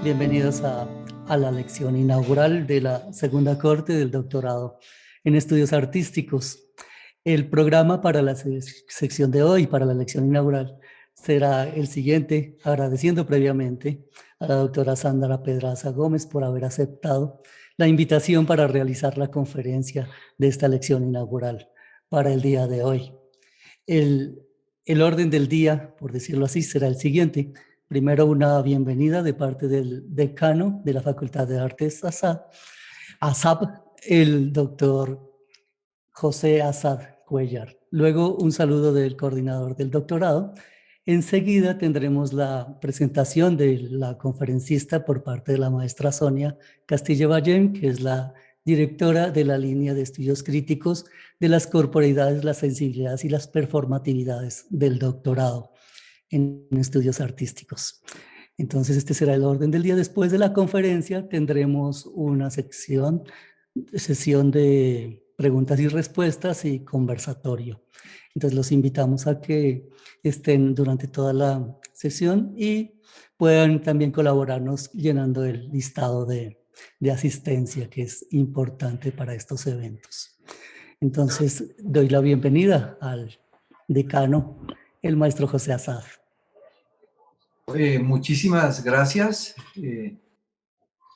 Bienvenidos a la lección inaugural de la segunda corte del doctorado en estudios artísticos. El programa para la sección de hoy, para la lección inaugural, será el siguiente, agradeciendo previamente a la doctora Sandra Pedraza Gómez por haber aceptado la invitación para realizar la conferencia de esta lección inaugural para el día de hoy. El orden del día, por decirlo así, será el siguiente. Primero, una bienvenida de parte del decano de la Facultad de Artes ASAP, el doctor José Asad Cuellar. Luego, un saludo del coordinador del doctorado. Enseguida tendremos la presentación de la conferencista por parte de la maestra Sonia Castillo Ballén, que es la directora de la línea de estudios críticos de las corporeidades, las sensibilidades y las performatividades del doctorado en estudios artísticos. Entonces, este será el orden del día. Después de la conferencia tendremos una sesión de preguntas y respuestas y conversatorio. Entonces, los invitamos a que estén durante toda la sesión y puedan también colaborarnos llenando el listado de asistencia, que es importante para estos eventos. Entonces, doy la bienvenida al decano, el maestro José Asad. Muchísimas gracias,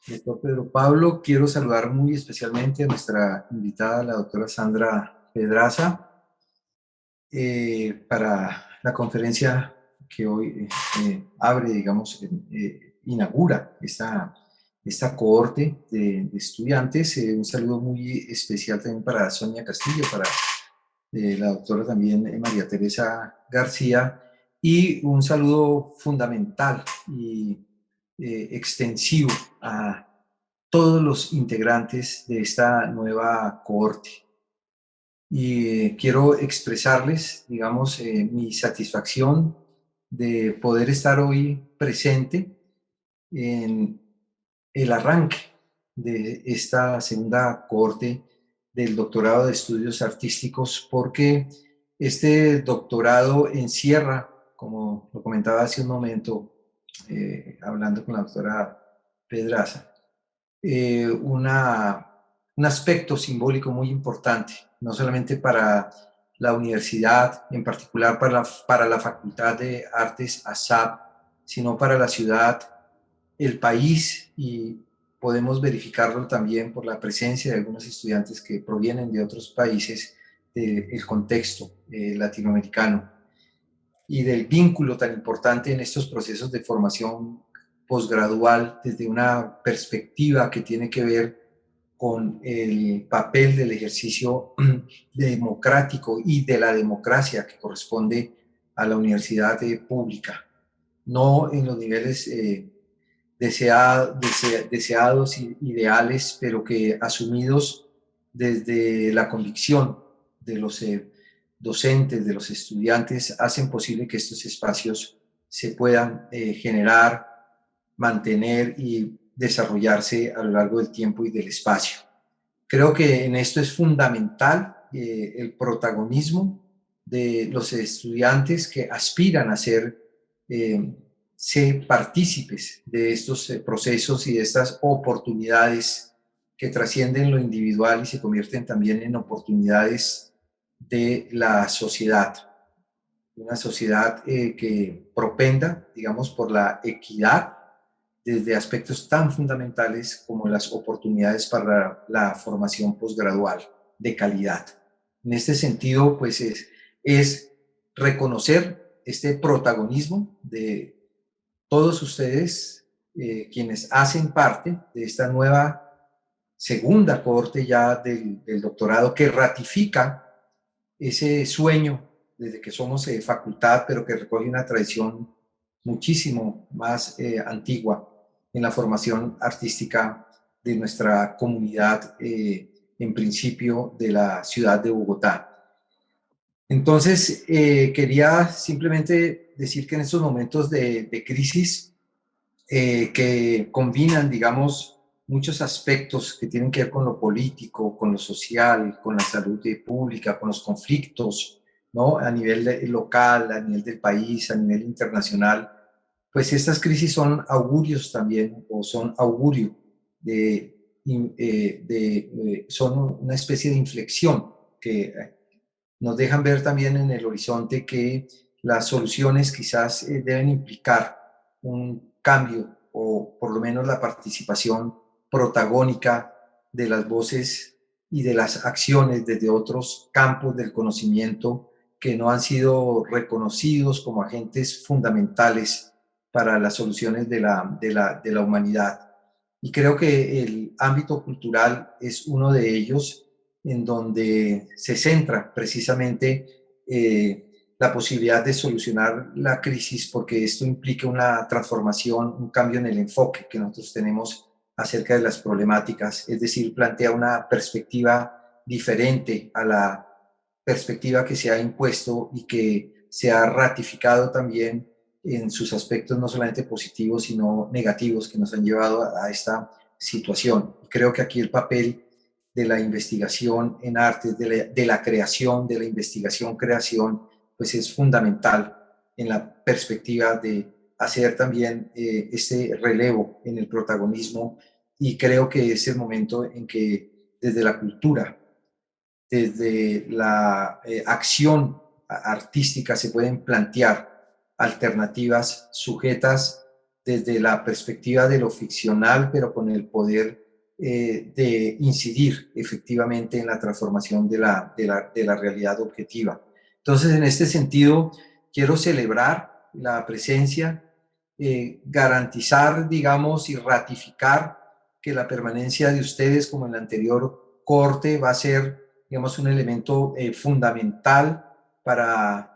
doctor Pedro Pablo. Quiero saludar muy especialmente a nuestra invitada, la doctora Sandra Pedraza, para la conferencia que hoy abre, digamos, inaugura esta cohorte de estudiantes. Un saludo muy especial también para Sonia Castillo, para la doctora también María Teresa García, y un saludo fundamental y extensivo a todos los integrantes de esta nueva cohorte. Y quiero expresarles, digamos, mi satisfacción de poder estar hoy presente en el arranque de esta segunda cohorte del doctorado de estudios artísticos, porque este doctorado encierra, como lo comentaba hace un momento, hablando con la doctora Pedraza, un aspecto simbólico muy importante, no solamente para la universidad, en particular para la Facultad de Artes ASAP, sino para la ciudad, el país, y podemos verificarlo también por la presencia de algunos estudiantes que provienen de otros países del contexto latinoamericano y del vínculo tan importante en estos procesos de formación posgradual desde una perspectiva que tiene que ver con el papel del ejercicio democrático y de la democracia que corresponde a la universidad pública, no en los niveles deseados y ideales, pero que asumidos desde la convicción de los docentes, de los estudiantes, hacen posible que estos espacios se puedan generar, mantener y desarrollarse a lo largo del tiempo y del espacio. Creo que en esto es fundamental el protagonismo de los estudiantes que aspiran a ser partícipes de estos procesos y de estas oportunidades que trascienden lo individual y se convierten también en oportunidades de la sociedad. Una sociedad que propenda, digamos, por la equidad desde aspectos tan fundamentales como las oportunidades para la formación posgradual de calidad. En este sentido, pues es reconocer este protagonismo de todos ustedes, quienes hacen parte de esta nueva segunda cohorte ya del doctorado, que ratifica ese sueño desde que somos facultad, pero que recoge una tradición muchísimo más antigua en la formación artística de nuestra comunidad, en principio de la ciudad de Bogotá. Entonces, quería simplemente decir que en estos momentos de crisis que combinan, digamos, muchos aspectos que tienen que ver con lo político, con lo social, con la salud pública, con los conflictos, ¿no? A nivel local, a nivel del país, a nivel internacional, pues estas crisis son augurios también, o son augurio son una especie de inflexión que nos dejan ver también en el horizonte que las soluciones quizás deben implicar un cambio o por lo menos la participación protagónica de las voces y de las acciones desde otros campos del conocimiento que no han sido reconocidos como agentes fundamentales para las soluciones de la humanidad. Y creo que el ámbito cultural es uno de ellos en donde se centra precisamente la posibilidad de solucionar la crisis, porque esto implica una transformación, un cambio en el enfoque que nosotros tenemos acerca de las problemáticas, es decir, plantea una perspectiva diferente a la perspectiva que se ha impuesto y que se ha ratificado también en sus aspectos no solamente positivos, sino negativos que nos han llevado a esta situación. Creo que aquí el papel de la investigación en artes, de la creación, de la investigación-creación, pues es fundamental en la perspectiva de hacer también este relevo en el protagonismo, y creo que es el momento en que desde la cultura, desde la acción artística se pueden plantear alternativas sujetas desde la perspectiva de lo ficcional, pero con el poder de incidir efectivamente en la transformación de la realidad objetiva. Entonces, en este sentido, quiero celebrar la presencia, garantizar, digamos, y ratificar que la permanencia de ustedes, como en el anterior corte, va a ser, digamos, un elemento fundamental para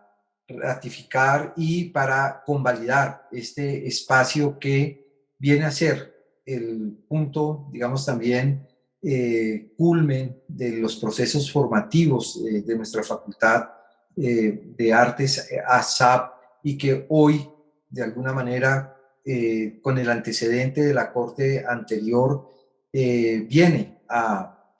ratificar y para convalidar este espacio que viene a ser el punto, digamos, también culmen de los procesos formativos de nuestra facultad de artes ASAP, y que hoy, de alguna manera, con el antecedente de la corte anterior, viene a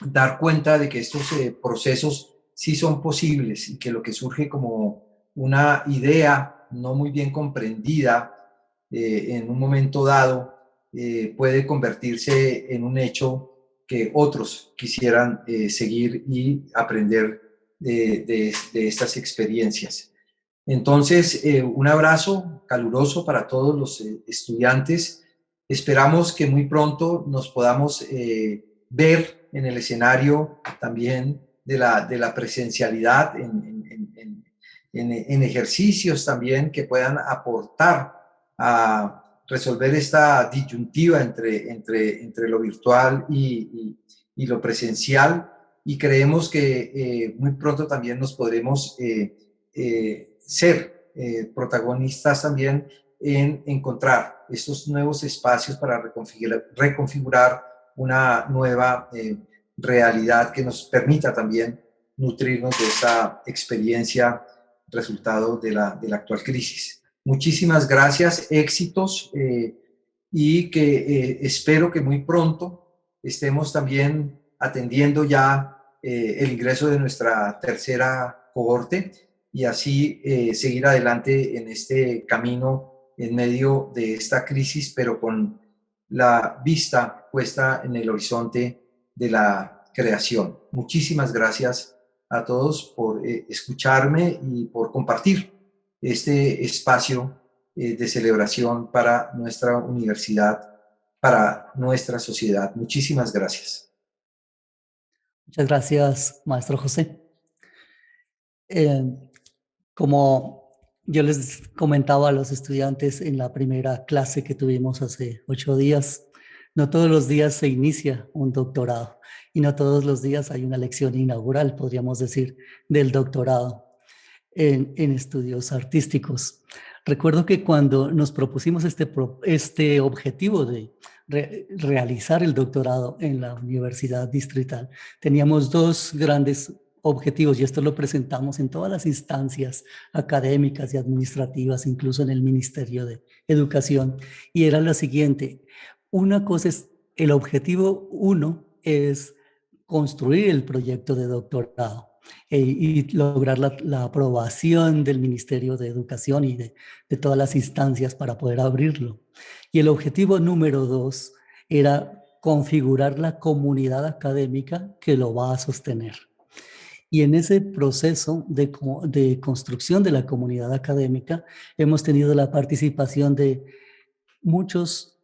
dar cuenta de que estos procesos sí son posibles, y que lo que surge como una idea no muy bien comprendida en un momento dado puede convertirse en un hecho que otros quisieran seguir y aprender de estas experiencias. Entonces, un abrazo caluroso para todos los estudiantes. Esperamos que muy pronto nos podamos ver en el escenario también de la presencialidad, en ejercicios también que puedan aportar a resolver esta disyuntiva entre lo virtual y lo presencial. Y creemos que muy pronto también nos podremos ser protagonistas también en encontrar estos nuevos espacios para reconfigurar una nueva realidad que nos permita también nutrirnos de esta experiencia resultado de la actual crisis. Muchísimas gracias, éxitos, y que espero que muy pronto estemos también atendiendo ya el ingreso de nuestra tercera cohorte, y así seguir adelante en este camino en medio de esta crisis, pero con la vista puesta en el horizonte de la creación. Muchísimas gracias a todos por escucharme y por compartir este espacio de celebración para nuestra universidad, para nuestra sociedad. Muchísimas gracias. Muchas gracias, maestro José. Eh, Como yo les comentaba a los estudiantes en la primera clase que tuvimos hace 8 días, no todos los días se inicia un doctorado y no todos los días hay una lección inaugural, podríamos decir, del doctorado en estudios artísticos. Recuerdo que cuando nos propusimos este objetivo de realizar el doctorado en la Universidad Distrital, teníamos dos grandes objetivos, y esto lo presentamos en todas las instancias académicas y administrativas, incluso en el Ministerio de Educación, y era la siguiente. Una cosa es, el objetivo uno es construir el proyecto de doctorado, y lograr la aprobación del Ministerio de Educación y de todas las instancias para poder abrirlo. Y el objetivo número 2 era configurar la comunidad académica que lo va a sostener. Y en ese proceso de construcción de la comunidad académica hemos tenido la participación de muchos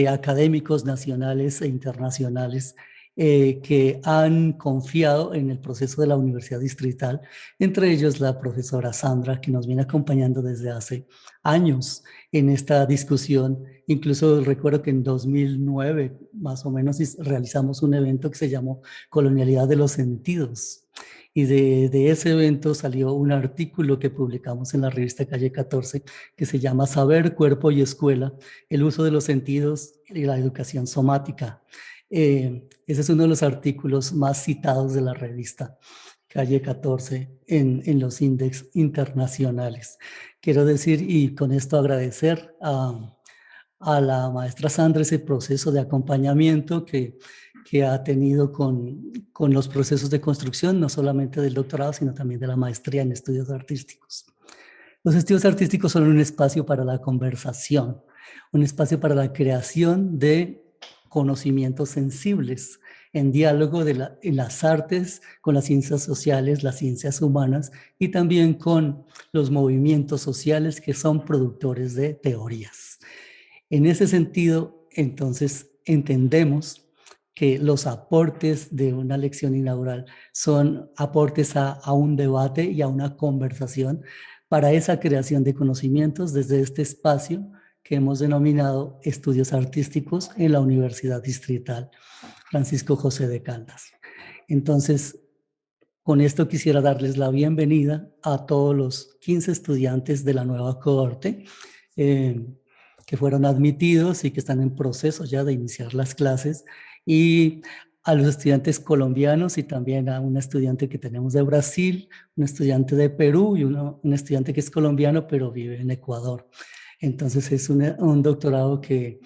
académicos nacionales e internacionales que han confiado en el proceso de la Universidad Distrital, entre ellos la profesora Sandra, que nos viene acompañando desde hace años en esta discusión. Incluso recuerdo que en 2009, más o menos, realizamos un evento que se llamó Colonialidad de los Sentidos. Y de ese evento salió un artículo que publicamos en la revista Calle 14 que se llama Saber, Cuerpo y Escuela, el uso de los sentidos y la educación somática. Ese es uno de los artículos más citados de la revista Calle 14 en los índices internacionales. Quiero decir, y con esto agradecer a la maestra Sandra ese proceso de acompañamiento que ha tenido con los procesos de construcción, no solamente del doctorado, sino también de la maestría en estudios artísticos. Los estudios artísticos son un espacio para la conversación, un espacio para la creación de conocimientos sensibles en diálogo en las artes, con las ciencias sociales, las ciencias humanas y también con los movimientos sociales que son productores de teorías. En ese sentido, entonces, entendemos que los aportes de una lección inaugural son aportes a un debate y a una conversación para esa creación de conocimientos desde este espacio que hemos denominado Estudios Artísticos en la Universidad Distrital Francisco José de Caldas. Entonces, con esto quisiera darles la bienvenida a todos los 15 estudiantes de la nueva cohorte que fueron admitidos y que están en proceso ya de iniciar las clases, y a los estudiantes colombianos y también a un estudiante que tenemos de Brasil, un estudiante de Perú y un estudiante que es colombiano pero vive en Ecuador. Entonces es un doctorado que,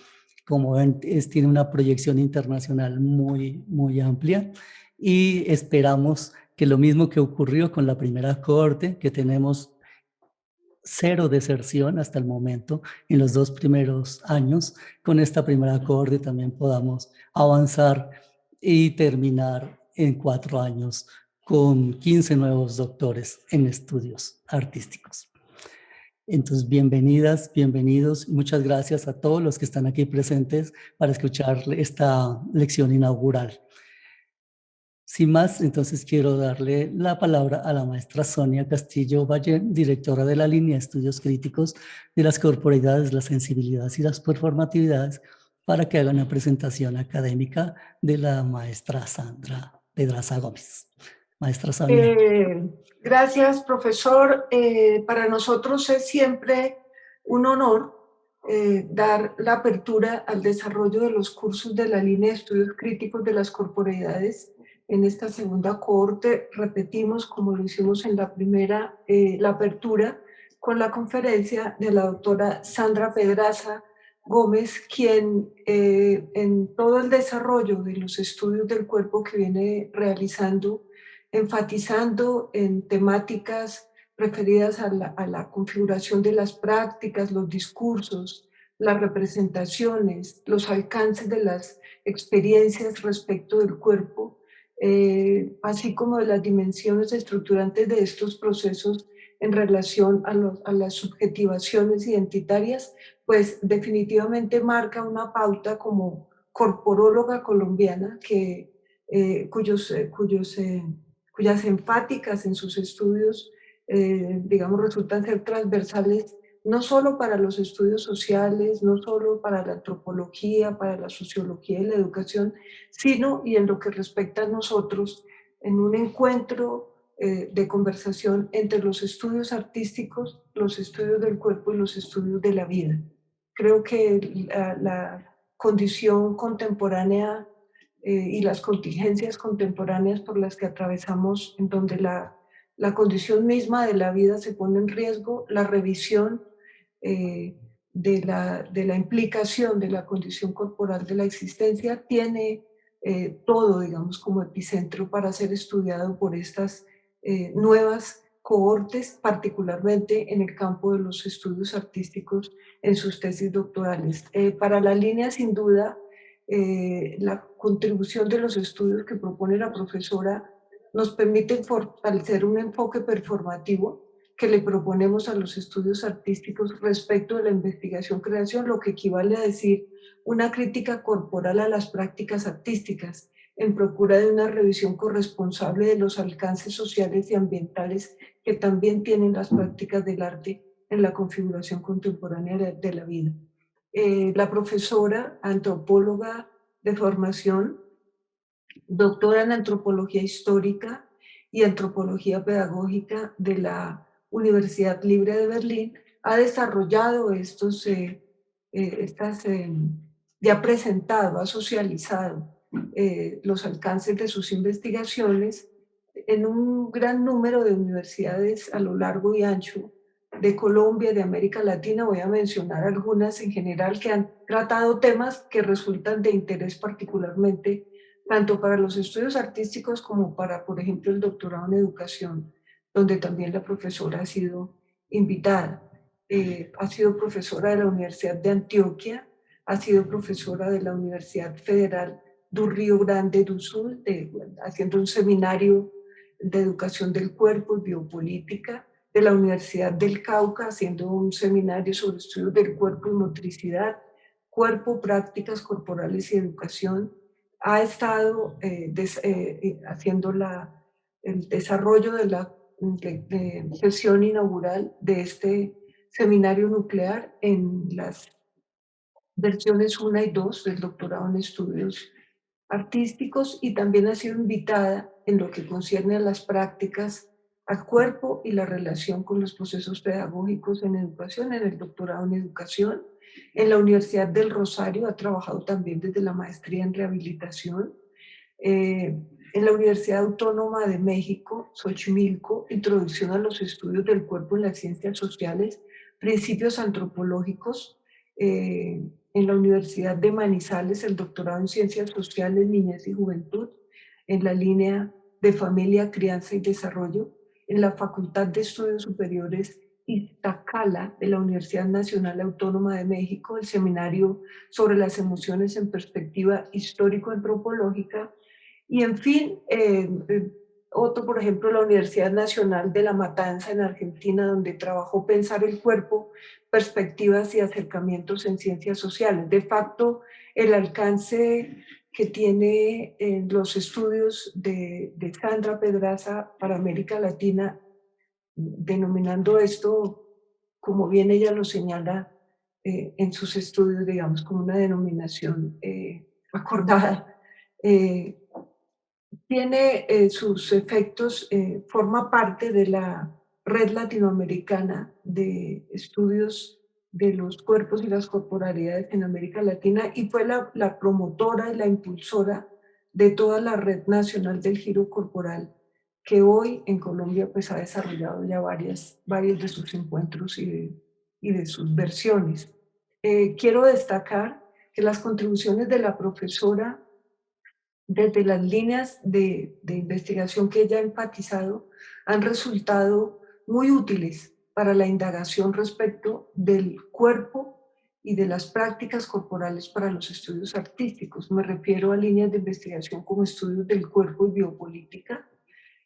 como ven, tiene una proyección internacional muy, muy amplia, y esperamos que lo mismo que ocurrió con la primera cohorte, que tenemos 0 deserción hasta el momento en los 2 primeros años, con esta primera cohorte también podamos avanzar y terminar en 4 años con 15 nuevos doctores en estudios artísticos. Entonces, bienvenidas, bienvenidos. Muchas gracias a todos los que están aquí presentes para escuchar esta lección inaugural. Sin más, entonces quiero darle la palabra a la maestra Sonia Castillo Valle, directora de la línea de estudios críticos de las corporeidades, las sensibilidades y las performatividades, para que haga una presentación académica de la maestra Sandra Pedraza Gómez. Maestra Sonia. Gracias, profesor. Para nosotros es siempre un honor dar la apertura al desarrollo de los cursos de la línea de estudios críticos de las corporeidades en esta segunda cohorte. Repetimos, como lo hicimos en la primera, la apertura con la conferencia de la doctora Sandra Pedraza Gómez, quien en todo el desarrollo de los estudios del cuerpo que viene realizando, enfatizando en temáticas referidas a la configuración de las prácticas, los discursos, las representaciones, los alcances de las experiencias respecto del cuerpo, así como de las dimensiones estructurantes de estos procesos en relación a las subjetivaciones identitarias, pues definitivamente marca una pauta como corporóloga colombiana cuyas enfáticas en sus estudios, digamos, resultan ser transversales no solo para los estudios sociales, no solo para la antropología, para la sociología y la educación, sino, y en lo que respecta a nosotros, en un encuentro de conversación entre los estudios artísticos, los estudios del cuerpo y los estudios de la vida. Creo que la condición contemporánea y las contingencias contemporáneas por las que atravesamos, en donde la condición misma de la vida se pone en riesgo, la revisión de la implicación de la condición corporal de la existencia tiene todo, digamos, como epicentro para ser estudiado por estas nuevas cohortes, particularmente en el campo de los estudios artísticos en sus tesis doctorales. Para la línea, sin duda, la contribución de los estudios que propone la profesora nos permite fortalecer un enfoque performativo que le proponemos a los estudios artísticos respecto de la investigación-creación, lo que equivale a decir una crítica corporal a las prácticas artísticas, en procura de una revisión corresponsable de los alcances sociales y ambientales que también tienen las prácticas del arte en la configuración contemporánea de la vida. La profesora, antropóloga de formación, doctora en antropología histórica y antropología pedagógica de la Universidad Libre de Berlín, ha desarrollado y ha presentado, ha socializado los alcances de sus investigaciones en un gran número de universidades a lo largo y ancho de Colombia, de América Latina. Voy a mencionar algunas en general que han tratado temas que resultan de interés particularmente tanto para los estudios artísticos como para, por ejemplo, el doctorado en educación, donde también la profesora ha sido invitada. Ha sido profesora de la Universidad de Antioquia, ha sido profesora de la Universidad Federal do Rio Grande do Sul, haciendo un seminario de educación del cuerpo y biopolítica, de la Universidad del Cauca, haciendo un seminario sobre estudios del cuerpo y motricidad, cuerpo, prácticas corporales y educación. Ha estado haciendo el desarrollo de la sesión inaugural de este seminario nuclear en las versiones 1 y 2 del doctorado en estudios artísticos, y también ha sido invitada en lo que concierne a las prácticas al cuerpo y la relación con los procesos pedagógicos en educación, en el doctorado en educación. En la Universidad del Rosario ha trabajado también desde la maestría en rehabilitación. En la Universidad Autónoma de México, Xochimilco, Introducción a los Estudios del Cuerpo en las Ciencias Sociales, Principios Antropológicos. En la Universidad de Manizales, el doctorado en Ciencias Sociales, Niñez y Juventud, en la línea de Familia, Crianza y Desarrollo. En la Facultad de Estudios Superiores Iztacala de la Universidad Nacional Autónoma de México, el seminario sobre las emociones en perspectiva histórico-antropológica. Y en fin, otro, por ejemplo, la Universidad Nacional de La Matanza en Argentina, donde trabajó pensar el cuerpo, perspectivas y acercamientos en ciencias sociales. De facto, el alcance que tiene en los estudios de Sandra Pedraza para América Latina, denominando esto, como bien ella lo señala en sus estudios, digamos, como una denominación acordada, tiene sus efectos, forma parte de la Red Latinoamericana de Estudios de los Cuerpos y las Corporalidades en América Latina, y fue la promotora y la impulsora de toda la Red Nacional del Giro Corporal, que hoy en Colombia pues ha desarrollado ya varios de sus encuentros y de sus versiones. Quiero destacar que las contribuciones de la profesora desde las líneas de investigación que ella ha enfatizado, han resultado muy útiles para la indagación respecto del cuerpo y de las prácticas corporales para los estudios artísticos. Me refiero a líneas de investigación como estudios del cuerpo y biopolítica,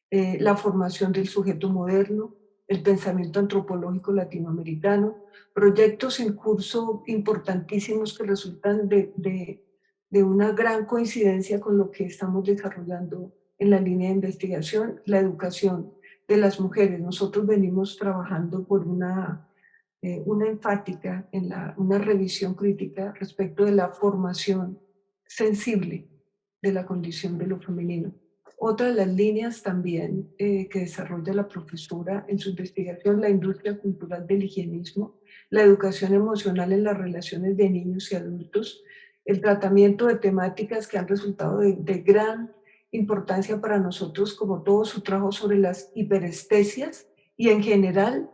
la formación del sujeto moderno, el pensamiento antropológico latinoamericano, proyectos en curso importantísimos que resultan de una gran coincidencia con lo que estamos desarrollando en la línea de investigación, la educación de las mujeres. Nosotros venimos trabajando por una enfática, una revisión crítica respecto de la formación sensible de la condición de lo femenino. Otra de las líneas también que desarrolla la profesora en su investigación, la industria cultural del higienismo, la educación emocional en las relaciones de niños y adultos, el tratamiento de temáticas que han resultado de gran importancia para nosotros, como todo su trabajo sobre las hiperestesias y en general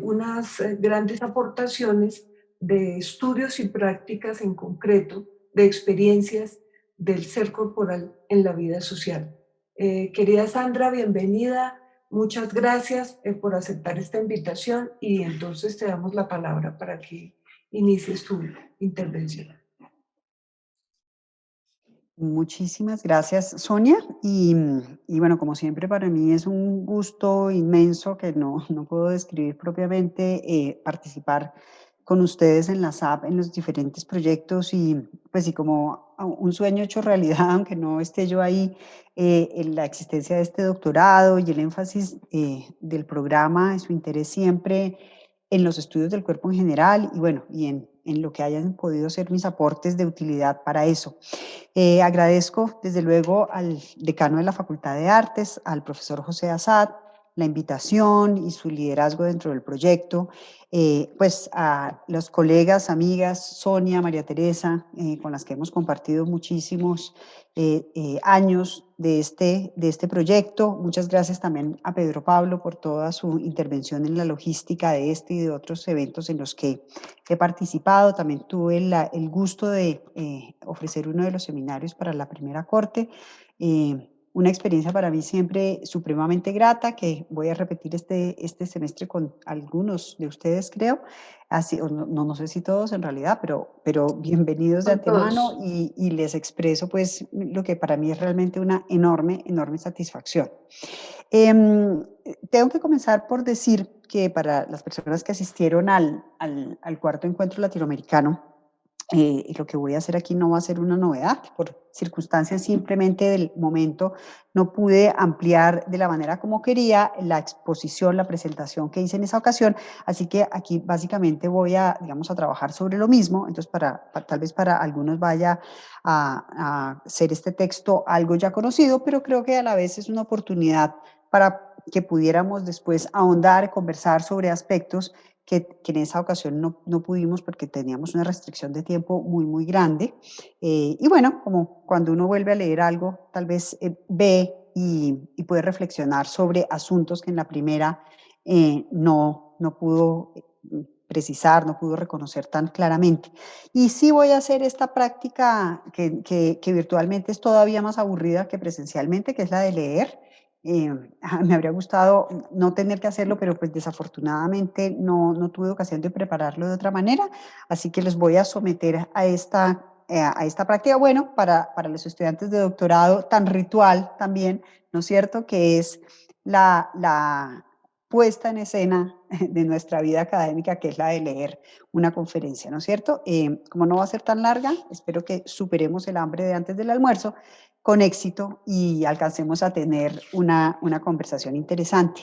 unas grandes aportaciones de estudios y prácticas en concreto, de experiencias del ser corporal en la vida social. Querida Sandra, bienvenida. Muchas gracias por aceptar esta invitación y entonces te damos la palabra para que inicies tu intervención. Muchísimas gracias, Sonia. Y bueno, como siempre, para mí es un gusto inmenso que no puedo describir propiamente, participar con ustedes en la SAP, en los diferentes proyectos y pues sí, como un sueño hecho realidad, aunque no esté yo ahí, en la existencia de este doctorado y el énfasis del programa, su interés siempre en los estudios del cuerpo en general y bueno, y en lo que hayan podido ser mis aportes de utilidad para eso. Agradezco desde luego al decano de la Facultad de Artes, al profesor José Assad, la invitación y su liderazgo dentro del proyecto, pues a los colegas, amigas, Sonia, María Teresa, con las que hemos compartido muchísimos años de este proyecto. Muchas gracias también a Pedro Pablo por toda su intervención en la logística de este y de otros eventos en los que he participado. También tuve el gusto de ofrecer uno de los seminarios para la primera corte. Una experiencia para mí siempre supremamente grata, que voy a repetir este semestre con algunos de ustedes, creo. Así, no sé si todos en realidad, pero bienvenidos de antemano y les expreso pues lo que para mí es realmente una enorme satisfacción. Tengo que comenzar por decir que para las personas que asistieron al cuarto encuentro latinoamericano, lo que voy a hacer aquí no va a ser una novedad, por circunstancias simplemente del momento no pude ampliar de la manera como quería la exposición, la presentación que hice en esa ocasión, así que aquí básicamente voy a, digamos, a trabajar sobre lo mismo, entonces tal vez para algunos vaya a ser este texto algo ya conocido, pero creo que a la vez es una oportunidad para que pudiéramos después ahondar, conversar sobre aspectos que en esa ocasión no pudimos porque teníamos una restricción de tiempo muy grande. Y bueno, como cuando uno vuelve a leer algo, tal vez ve y puede reflexionar sobre asuntos que en la primera no pudo precisar, no pudo reconocer tan claramente. Y sí voy a hacer esta práctica que virtualmente es todavía más aburrida que presencialmente, que es la de leer. Me habría gustado no tener que hacerlo, pero pues desafortunadamente no tuve ocasión de prepararlo de otra manera, así que les voy a someter a esta práctica, bueno, para los estudiantes de doctorado, tan ritual también, ¿no es cierto?, que es la puesta en escena de nuestra vida académica, que es la de leer una conferencia, ¿no es cierto? Como no va a ser tan larga, espero que superemos el hambre de antes del almuerzo con éxito y alcancemos a tener una conversación interesante.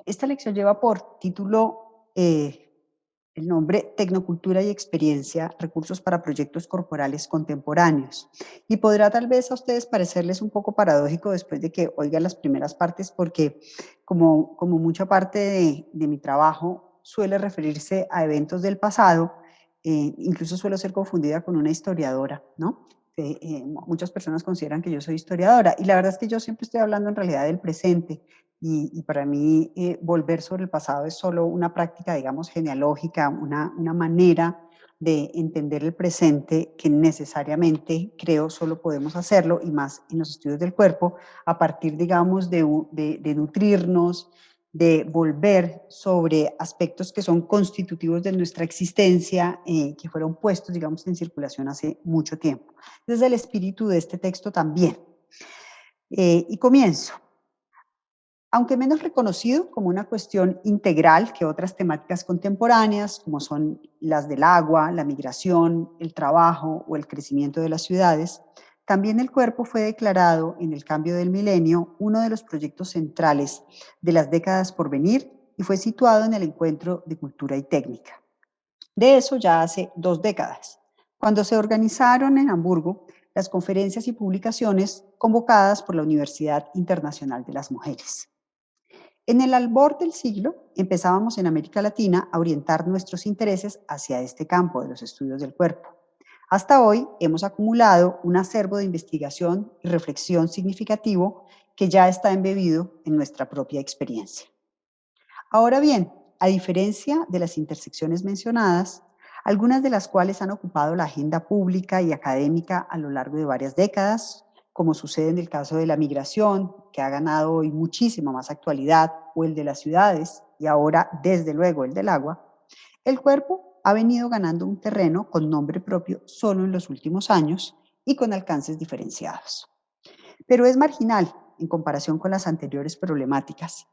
Esta lección lleva por título el nombre Tecnocultura y Experiencia, recursos para proyectos corporales contemporáneos. Y podrá tal vez a ustedes parecerles un poco paradójico después de que oigan las primeras partes, porque como mucha parte de mi trabajo suele referirse a eventos del pasado, incluso suelo ser confundida con una historiadora, ¿no? Muchas personas consideran que yo soy historiadora y la verdad es que yo siempre estoy hablando en realidad del presente y para mí volver sobre el pasado es solo una práctica, digamos, genealógica, una manera de entender el presente que necesariamente creo solo podemos hacerlo y más en los estudios del cuerpo a partir, digamos, de nutrirnos, de volver sobre aspectos que son constitutivos de nuestra existencia, que fueron puestos, digamos, en circulación hace mucho tiempo. Ese es el espíritu de este texto también. Y comienzo. Aunque menos reconocido como una cuestión integral que otras temáticas contemporáneas, como son las del agua, la migración, el trabajo o el crecimiento de las ciudades, también el cuerpo fue declarado en el cambio del milenio uno de los proyectos centrales de las décadas por venir y fue situado en el encuentro de cultura y técnica. De eso ya hace 2 décadas, cuando se organizaron en Hamburgo las conferencias y publicaciones convocadas por la Universidad Internacional de las Mujeres. En el albor del siglo empezábamos en América Latina a orientar nuestros intereses hacia este campo de los estudios del cuerpo. Hasta hoy hemos acumulado un acervo de investigación y reflexión significativo que ya está embebido en nuestra propia experiencia. Ahora bien, a diferencia de las intersecciones mencionadas, algunas de las cuales han ocupado la agenda pública y académica a lo largo de varias décadas, como sucede en el caso de la migración, que ha ganado hoy muchísima más actualidad, o el de las ciudades, y ahora, desde luego, el del agua, el cuerpo ha venido ganando un terreno con nombre propio solo en los últimos años y con alcances diferenciados. Pero es marginal en comparación con las anteriores problemáticas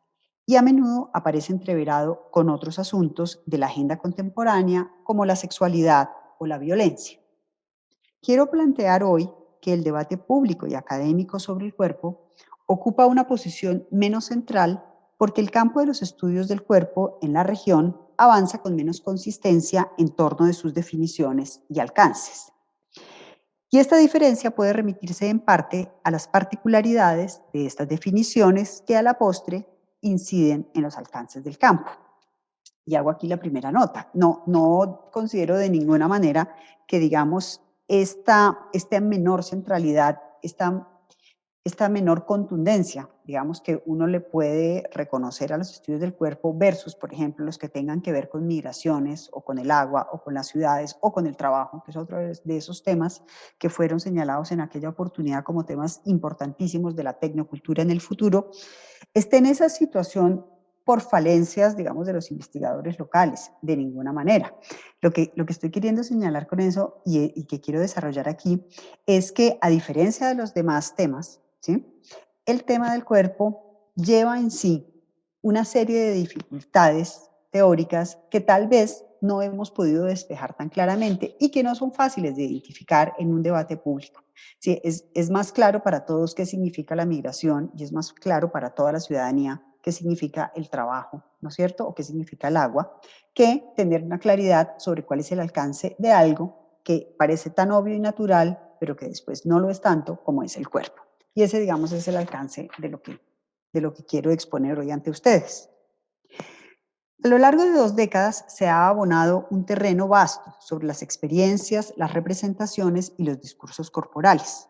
y a menudo aparece entreverado con otros asuntos de la agenda contemporánea como la sexualidad o la violencia. Quiero plantear hoy que el debate público y académico sobre el cuerpo ocupa una posición menos central porque el campo de los estudios del cuerpo en la región avanza con menos consistencia en torno de sus definiciones y alcances. Y esta diferencia puede remitirse en parte a las particularidades de estas definiciones que a la postre inciden en los alcances del campo. Y hago aquí la primera nota. No considero de ninguna manera que, digamos, esta menor centralidad, esta menor contundencia, digamos, que uno le puede reconocer a los estudios del cuerpo versus, por ejemplo, los que tengan que ver con migraciones o con el agua o con las ciudades o con el trabajo, que es otro de esos temas que fueron señalados en aquella oportunidad como temas importantísimos de la tecnocultura en el futuro, esté en esa situación por falencias, digamos, de los investigadores locales, de ninguna manera. Lo que estoy queriendo señalar con eso y que quiero desarrollar aquí es que, a diferencia de los demás temas, ¿sí?, el tema del cuerpo lleva en sí una serie de dificultades teóricas que tal vez no hemos podido despejar tan claramente y que no son fáciles de identificar en un debate público. Sí, es más claro para todos qué significa la migración y es más claro para toda la ciudadanía qué significa el trabajo, ¿no es cierto? O qué significa el agua, que tener una claridad sobre cuál es el alcance de algo que parece tan obvio y natural, pero que después no lo es tanto como es el cuerpo. Y ese, digamos, es el alcance de lo que quiero exponer hoy ante ustedes. A lo largo de 2 décadas se ha abonado un terreno vasto sobre las experiencias, las representaciones y los discursos corporales.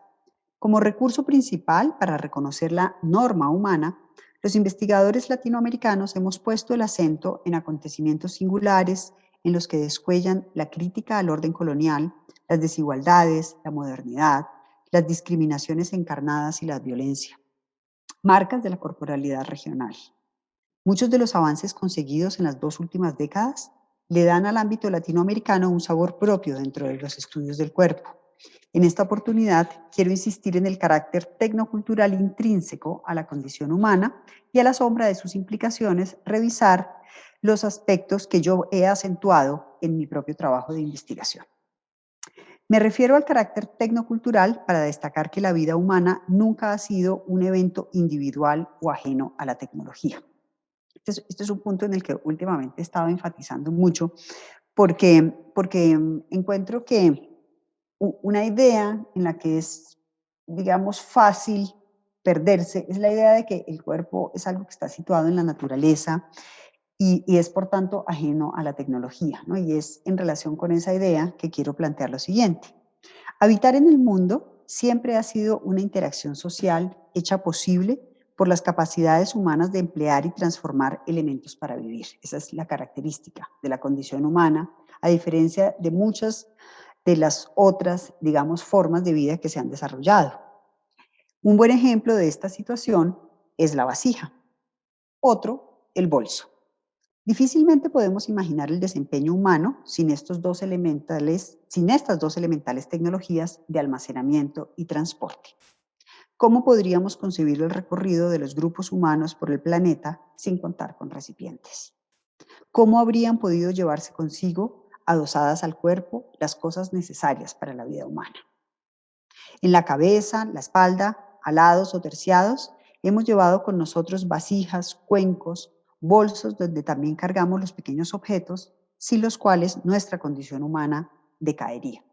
Como recurso principal para reconocer la norma humana, los investigadores latinoamericanos hemos puesto el acento en acontecimientos singulares en los que descuellan la crítica al orden colonial, las desigualdades, la modernidad, las discriminaciones encarnadas y la violencia, marcas de la corporalidad regional. Muchos de los avances conseguidos en las 2 últimas décadas le dan al ámbito latinoamericano un sabor propio dentro de los estudios del cuerpo. En esta oportunidad quiero insistir en el carácter tecnocultural intrínseco a la condición humana y, a la sombra de sus implicaciones, revisar los aspectos que yo he acentuado en mi propio trabajo de investigación. Me refiero al carácter tecnocultural para destacar que la vida humana nunca ha sido un evento individual o ajeno a la tecnología. Este es un punto en el que últimamente he estado enfatizando mucho porque encuentro que una idea en la que es, digamos, fácil perderse es la idea de que el cuerpo es algo que está situado en la naturaleza y es, por tanto, ajeno a la tecnología, ¿no? Y es en relación con esa idea que quiero plantear lo siguiente. Habitar en el mundo siempre ha sido una interacción social hecha posible por las capacidades humanas de emplear y transformar elementos para vivir. Esa es la característica de la condición humana, a diferencia de muchas de las otras, digamos, formas de vida que se han desarrollado. Un buen ejemplo de esta situación es la vasija. Otro, el bolso. Difícilmente podemos imaginar el desempeño humano sin estas dos elementales tecnologías de almacenamiento y transporte. ¿Cómo podríamos concebir el recorrido de los grupos humanos por el planeta sin contar con recipientes? ¿Cómo habrían podido llevarse consigo, adosadas al cuerpo, las cosas necesarias para la vida humana? En la cabeza, la espalda, alados o terciados, hemos llevado con nosotros vasijas, cuencos, bolsos donde también cargamos los pequeños objetos, sin los cuales nuestra condición humana decaería.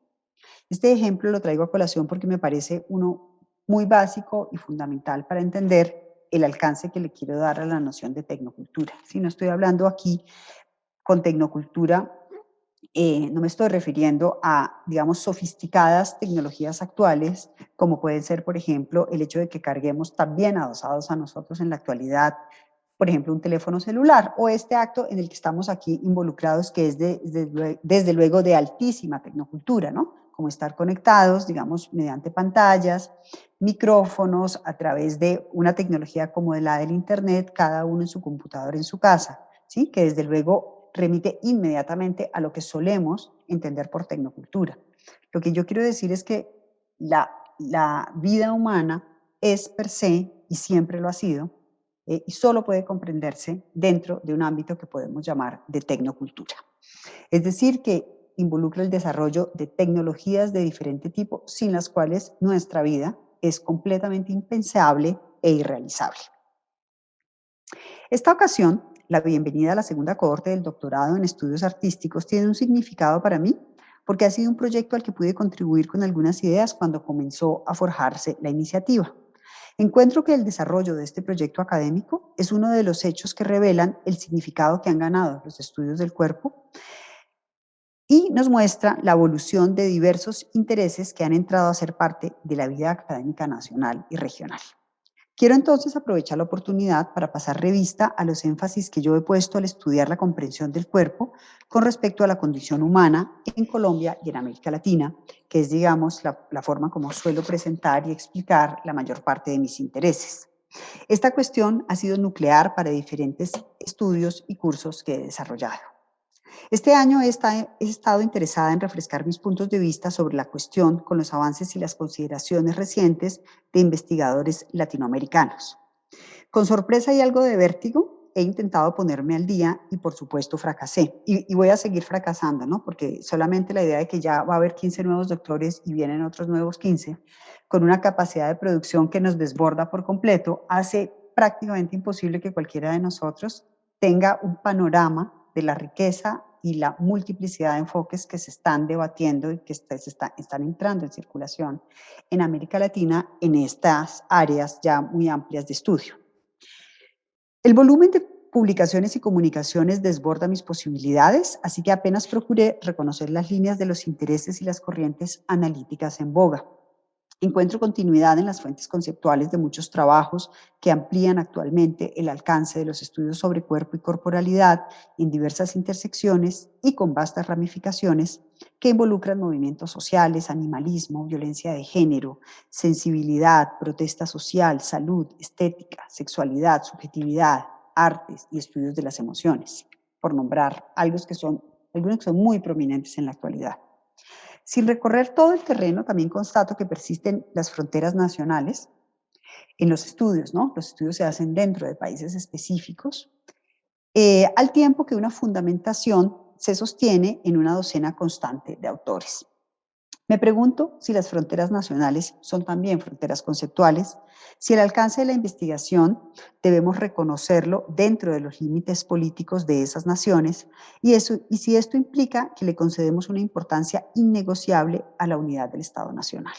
Este ejemplo lo traigo a colación porque me parece uno muy básico y fundamental para entender el alcance que le quiero dar a la noción de tecnocultura. Si no estoy hablando aquí con tecnocultura, no me estoy refiriendo a, digamos, sofisticadas tecnologías actuales, como pueden ser, por ejemplo, el hecho de que carguemos también adosados a nosotros en la actualidad, por ejemplo, un teléfono celular, o este acto en el que estamos aquí involucrados, que es desde luego de altísima tecnocultura, ¿no? como estar conectados, digamos, mediante pantallas, micrófonos, a través de una tecnología como la del Internet, cada uno en su computador en su casa, ¿sí? Que desde luego remite inmediatamente a lo que solemos entender por tecnocultura. Lo que yo quiero decir es que la vida humana es per se, y siempre lo ha sido, y solo puede comprenderse dentro de un ámbito que podemos llamar de tecnocultura. Es decir, que involucra el desarrollo de tecnologías de diferente tipo, sin las cuales nuestra vida es completamente impensable e irrealizable. Esta ocasión, la bienvenida a la segunda cohorte del doctorado en estudios artísticos tiene un significado para mí, porque ha sido un proyecto al que pude contribuir con algunas ideas cuando comenzó a forjarse la iniciativa. Encuentro que el desarrollo de este proyecto académico es uno de los hechos que revelan el significado que han ganado los estudios del cuerpo y nos muestra la evolución de diversos intereses que han entrado a ser parte de la vida académica nacional y regional. Quiero entonces aprovechar la oportunidad para pasar revista a los énfasis que yo he puesto al estudiar la comprensión del cuerpo con respecto a la condición humana en Colombia y en América Latina, que es, digamos, la forma como suelo presentar y explicar la mayor parte de mis intereses. Esta cuestión ha sido nuclear para diferentes estudios y cursos que he desarrollado. Este año he estado interesada en refrescar mis puntos de vista sobre la cuestión con los avances y las consideraciones recientes de investigadores latinoamericanos. Con sorpresa y algo de vértigo, he intentado ponerme al día y por supuesto fracasé. Y voy a seguir fracasando, ¿no? Porque solamente la idea de que ya va a haber 15 nuevos doctores y vienen otros nuevos 15, con una capacidad de producción que nos desborda por completo, hace prácticamente imposible que cualquiera de nosotros tenga un panorama de la riqueza y la multiplicidad de enfoques que se están debatiendo y que están entrando en circulación en América Latina en estas áreas ya muy amplias de estudio. El volumen de publicaciones y comunicaciones desborda mis posibilidades, así que apenas procuré reconocer las líneas de los intereses y las corrientes analíticas en boga. Encuentro continuidad en las fuentes conceptuales de muchos trabajos que amplían actualmente el alcance de los estudios sobre cuerpo y corporalidad en diversas intersecciones y con vastas ramificaciones que involucran movimientos sociales, animalismo, violencia de género, sensibilidad, protesta social, salud, estética, sexualidad, subjetividad, artes y estudios de las emociones, por nombrar algunos que son muy prominentes en la actualidad. Sin recorrer todo el terreno, también constato que persisten las fronteras nacionales en los estudios, ¿no? Los estudios se hacen dentro de países específicos, al tiempo que una fundamentación se sostiene en una docena constante de autores. Me pregunto si las fronteras nacionales son también fronteras conceptuales, si el alcance de la investigación debemos reconocerlo dentro de los límites políticos de esas naciones y si esto implica que le concedemos una importancia innegociable a la unidad del Estado Nacional.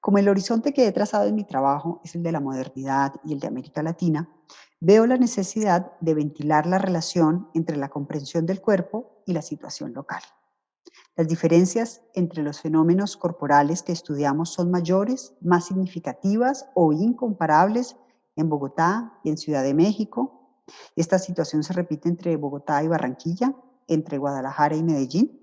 Como el horizonte que he trazado en mi trabajo es el de la modernidad y el de América Latina, veo la necesidad de ventilar la relación entre la comprensión del cuerpo y la situación local. Las diferencias entre los fenómenos corporales que estudiamos son mayores, más significativas o incomparables en Bogotá y en Ciudad de México. Esta situación se repite entre Bogotá y Barranquilla, entre Guadalajara y Medellín.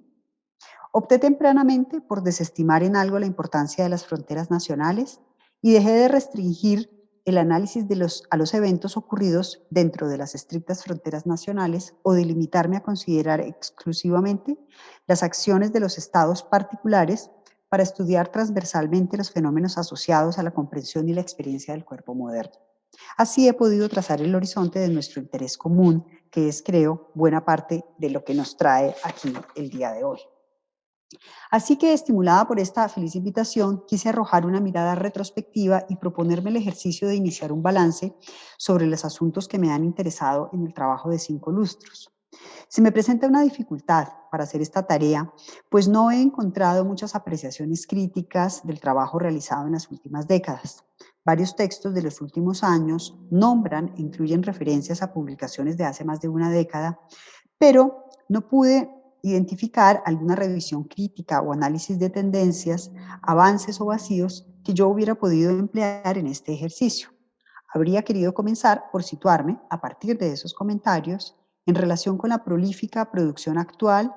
Opté tempranamente por desestimar en algo la importancia de las fronteras nacionales y dejé de restringir el análisis a los eventos ocurridos dentro de las estrictas fronteras nacionales o de limitarme a considerar exclusivamente las acciones de los estados particulares para estudiar transversalmente los fenómenos asociados a la comprensión y la experiencia del cuerpo moderno. Así he podido trazar el horizonte de nuestro interés común, que es, creo, buena parte de lo que nos trae aquí el día de hoy. Así que, estimulada por esta feliz invitación, quise arrojar una mirada retrospectiva y proponerme el ejercicio de iniciar un balance sobre los asuntos que me han interesado en el trabajo de 5 lustros. Se me presenta una dificultad para hacer esta tarea, pues no he encontrado muchas apreciaciones críticas del trabajo realizado en las últimas décadas. Varios textos de los últimos años nombran e incluyen referencias a publicaciones de hace más de una década, pero no pude identificar alguna revisión crítica o análisis de tendencias, avances o vacíos que yo hubiera podido emplear en este ejercicio. Habría querido comenzar por situarme, a partir de esos comentarios, en relación con la prolífica producción actual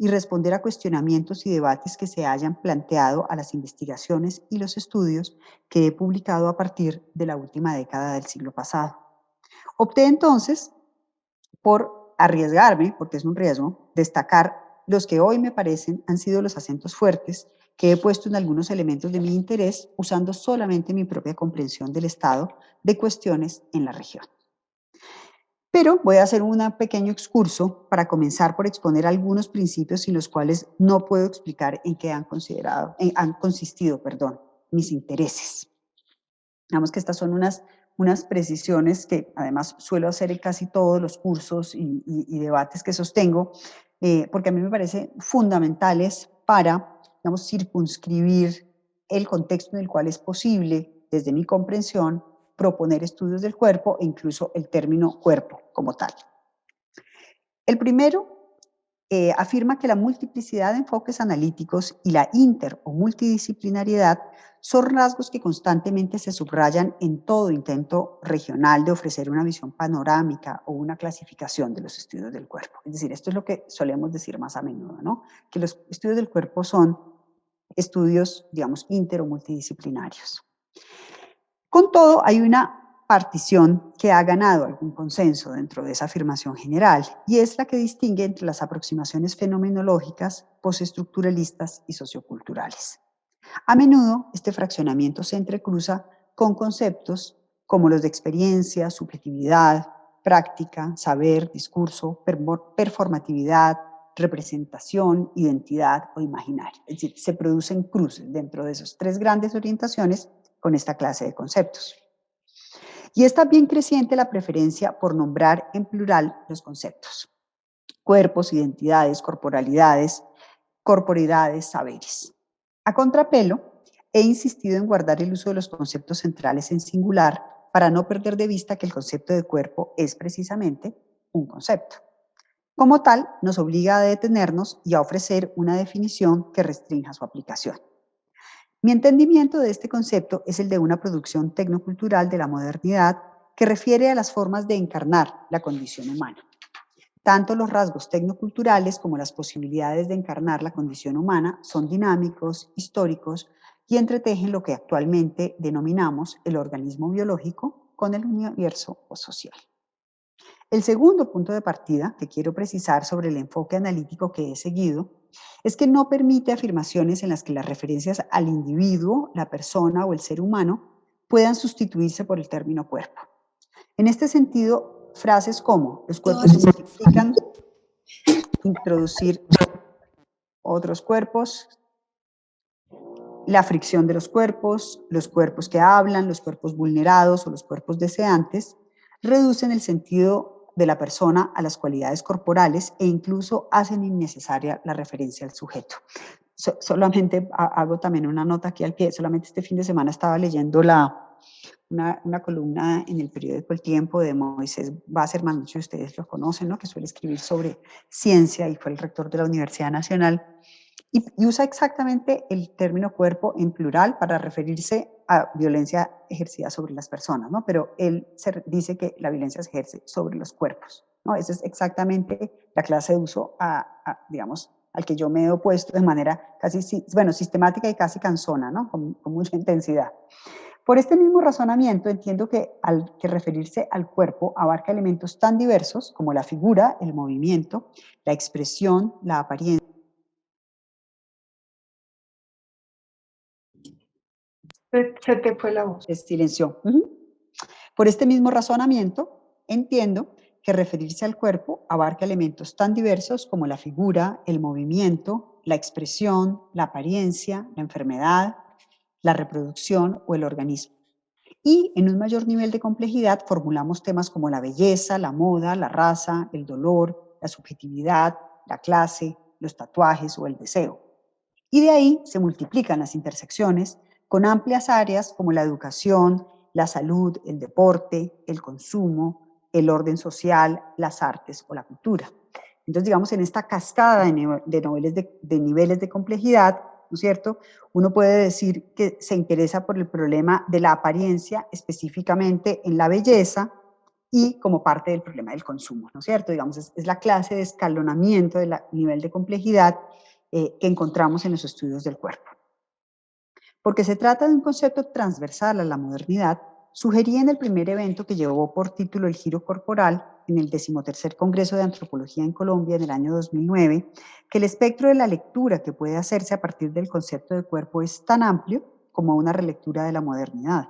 y responder a cuestionamientos y debates que se hayan planteado a las investigaciones y los estudios que he publicado a partir de la última década del siglo pasado. Opté entonces por arriesgarme, porque es un riesgo, destacar los que hoy me parecen han sido los acentos fuertes que he puesto en algunos elementos de mi interés usando solamente mi propia comprensión del estado de cuestiones en la región. Pero voy a hacer un pequeño excurso para comenzar por exponer algunos principios sin los cuales no puedo explicar en qué han consistido mis intereses. Digamos que estas son unas precisiones que además suelo hacer en casi todos los cursos y debates que sostengo, porque a mí me parecen fundamentales para, digamos, circunscribir el contexto en el cual es posible, desde mi comprensión, proponer estudios del cuerpo e incluso el término cuerpo como tal. El primero afirma que la multiplicidad de enfoques analíticos y la inter o multidisciplinariedad son rasgos que constantemente se subrayan en todo intento regional de ofrecer una visión panorámica o una clasificación de los estudios del cuerpo. Es decir, esto es lo que solemos decir más a menudo, ¿no? Que los estudios del cuerpo son estudios, digamos, inter o multidisciplinarios. Con todo, hay una partición que ha ganado algún consenso dentro de esa afirmación general, y es la que distingue entre las aproximaciones fenomenológicas, postestructuralistas y socioculturales. A menudo, este fraccionamiento se entrecruza con conceptos como los de experiencia, subjetividad, práctica, saber, discurso, performatividad, representación, identidad o imaginario. Es decir, se producen cruces dentro de esas tres grandes orientaciones con esta clase de conceptos. Y es también creciente la preferencia por nombrar en plural los conceptos: cuerpos, identidades, corporalidades, corporidades, saberes. A contrapelo, he insistido en guardar el uso de los conceptos centrales en singular para no perder de vista que el concepto de cuerpo es precisamente un concepto. Como tal, nos obliga a detenernos y a ofrecer una definición que restrinja su aplicación. Mi entendimiento de este concepto es el de una producción tecnocultural de la modernidad que refiere a las formas de encarnar la condición humana. Tanto los rasgos tecnoculturales como las posibilidades de encarnar la condición humana son dinámicos, históricos y entretejen lo que actualmente denominamos el organismo biológico con el universo social. El segundo punto de partida que quiero precisar sobre el enfoque analítico que he seguido es que no permite afirmaciones en las que las referencias al individuo, la persona o el ser humano puedan sustituirse por el término cuerpo. En este sentido, frases como los cuerpos se multiplican, introducir otros cuerpos, la fricción de los cuerpos que hablan, los cuerpos vulnerados o los cuerpos deseantes, reducen el sentido de la persona a las cualidades corporales e incluso hacen innecesaria la referencia al sujeto. Solamente hago también una nota aquí al pie. Solamente este fin de semana estaba leyendo una columna en el periódico El Tiempo de Moisés Basserman, muchos de ustedes lo conocen, ¿no? Que suele escribir sobre ciencia y fue el rector de la Universidad Nacional. Y usa exactamente el término cuerpo en plural para referirse a violencia ejercida sobre las personas, ¿no? Pero él dice que la violencia se ejerce sobre los cuerpos, ¿no? Esa es exactamente la clase de uso, digamos, al que yo me he opuesto de manera casi, bueno, sistemática y casi cansona, ¿no? Con mucha intensidad. Por este mismo razonamiento entiendo que referirse al cuerpo abarca elementos tan diversos como la figura, el movimiento, la expresión, la apariencia. Se te fue la voz. Se silenció. Por este mismo razonamiento, entiendo que referirse al cuerpo abarca elementos tan diversos como la figura, el movimiento, la expresión, la apariencia, la enfermedad, la reproducción o el organismo. Y en un mayor nivel de complejidad formulamos temas como la belleza, la moda, la raza, el dolor, la subjetividad, la clase, los tatuajes o el deseo. Y de ahí se multiplican las intersecciones con amplias áreas como la educación, la salud, el deporte, el consumo, el orden social, las artes o la cultura. Entonces, digamos, en esta cascada de niveles de complejidad, ¿no es cierto?, uno puede decir que se interesa por el problema de la apariencia, específicamente en la belleza, y como parte del problema del consumo, ¿no es cierto? Digamos, es la clase de escalonamiento del nivel de complejidad que encontramos en los estudios del cuerpo. Porque se trata de un concepto transversal a la modernidad, sugerí en el primer evento que llevó por título El Giro Corporal, en el 13º Congreso de Antropología en Colombia en el año 2009, que el espectro de la lectura que puede hacerse a partir del concepto de cuerpo es tan amplio como una relectura de la modernidad.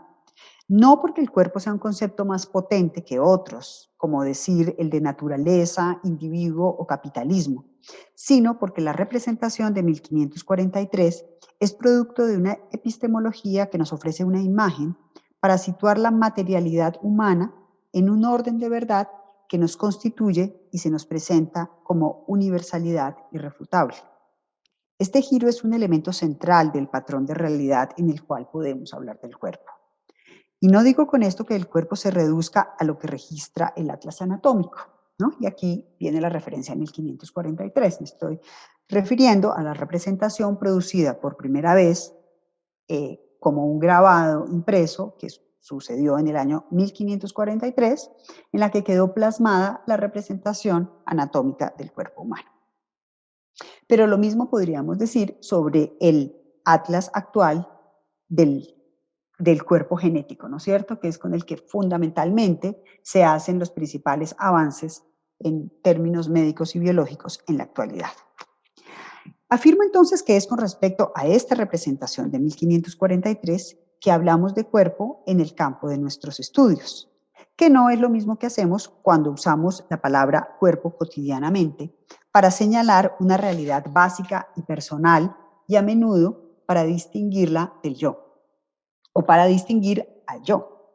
No porque el cuerpo sea un concepto más potente que otros, como decir el de naturaleza, individuo o capitalismo, sino porque la representación de 1543 es producto de una epistemología que nos ofrece una imagen para situar la materialidad humana en un orden de verdad que nos constituye y se nos presenta como universalidad irrefutable. Este giro es un elemento central del patrón de realidad en el cual podemos hablar del cuerpo. Y no digo con esto que el cuerpo se reduzca a lo que registra el atlas anatómico, ¿no? Y aquí viene la referencia a 1543. Me estoy refiriendo a la representación producida por primera vez como un grabado impreso, que sucedió en el año 1543, en la que quedó plasmada la representación anatómica del cuerpo humano. Pero lo mismo podríamos decir sobre el atlas actual del cuerpo genético, ¿no es cierto? Que es con el que fundamentalmente se hacen los principales avances en términos médicos y biológicos en la actualidad. Afirmo entonces que es con respecto a esta representación de 1543 que hablamos de cuerpo en el campo de nuestros estudios, que no es lo mismo que hacemos cuando usamos la palabra cuerpo cotidianamente para señalar una realidad básica y personal y a menudo para distinguirla del yo, o para distinguir al yo.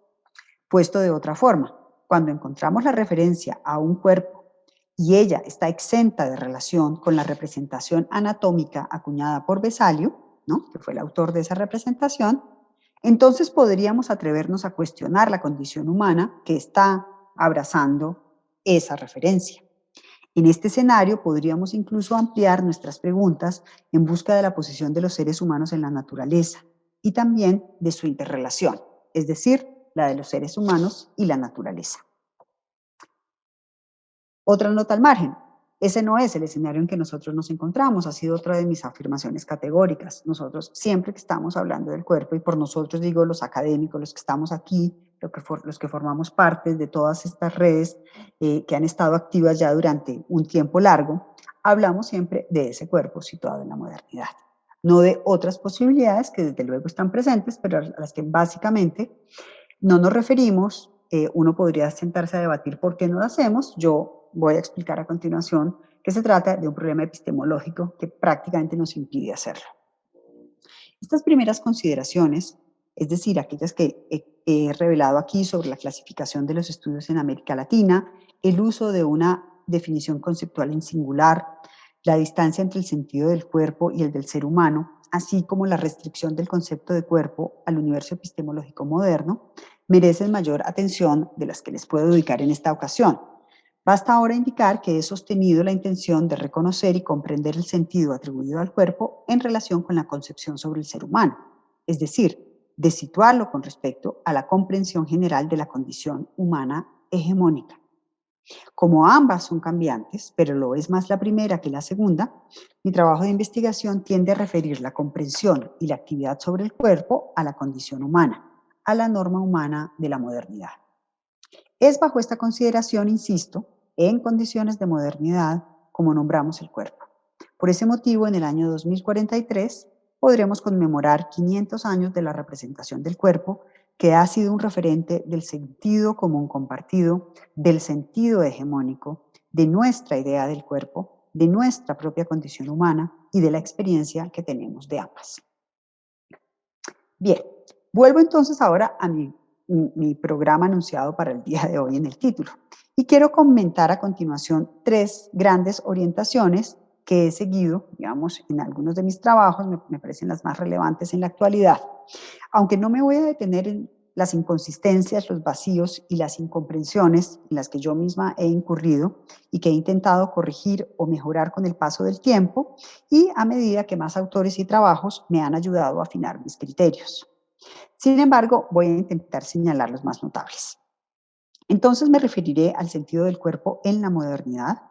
Puesto de otra forma, cuando encontramos la referencia a un cuerpo y ella está exenta de relación con la representación anatómica acuñada por Vesalio, ¿no?, que fue el autor de esa representación, entonces podríamos atrevernos a cuestionar la condición humana que está abrazando esa referencia. En este escenario podríamos incluso ampliar nuestras preguntas en busca de la posición de los seres humanos en la naturaleza y también de su interrelación, es decir, la de los seres humanos y la naturaleza. Otra nota al margen. Ese no es el escenario en que nosotros nos encontramos, ha sido otra de mis afirmaciones categóricas. Nosotros siempre que estamos hablando del cuerpo, y por nosotros digo los académicos, los que estamos aquí, los que formamos parte de todas estas redes que han estado activas ya durante un tiempo largo, hablamos siempre de ese cuerpo situado en la modernidad. No de otras posibilidades que desde luego están presentes, pero a las que básicamente no nos referimos. Uno podría sentarse a debatir por qué no lo hacemos. Yo voy a explicar a continuación que se trata de un problema epistemológico que prácticamente nos impide hacerlo. Estas primeras consideraciones, es decir, aquellas que he revelado aquí sobre la clasificación de los estudios en América Latina, el uso de una definición conceptual en singular, la distancia entre el sentido del cuerpo y el del ser humano, así como la restricción del concepto de cuerpo al universo epistemológico moderno, merecen mayor atención de las que les puedo dedicar en esta ocasión. Basta ahora indicar que he sostenido la intención de reconocer y comprender el sentido atribuido al cuerpo en relación con la concepción sobre el ser humano, es decir, de situarlo con respecto a la comprensión general de la condición humana hegemónica. Como ambas son cambiantes, pero lo es más la primera que la segunda, mi trabajo de investigación tiende a referir la comprensión y la actividad sobre el cuerpo a la condición humana, a la norma humana de la modernidad. Es bajo esta consideración, insisto, en condiciones de modernidad, como nombramos el cuerpo. Por ese motivo, en el año 2043, podremos conmemorar 500 años de la representación del cuerpo, que ha sido un referente del sentido común compartido, del sentido hegemónico, de nuestra idea del cuerpo, de nuestra propia condición humana y de la experiencia que tenemos de ambas. Bien, vuelvo entonces ahora a mi programa anunciado para el día de hoy en el título. Y quiero comentar a continuación 3 grandes orientaciones que he seguido, digamos, en algunos de mis trabajos, me parecen las más relevantes en la actualidad. Aunque no me voy a detener en las inconsistencias, los vacíos y las incomprensiones en las que yo misma he incurrido y que he intentado corregir o mejorar con el paso del tiempo y a medida que más autores y trabajos me han ayudado a afinar mis criterios. Sin embargo, voy a intentar señalar los más notables. Entonces me referiré al sentido del cuerpo en la modernidad,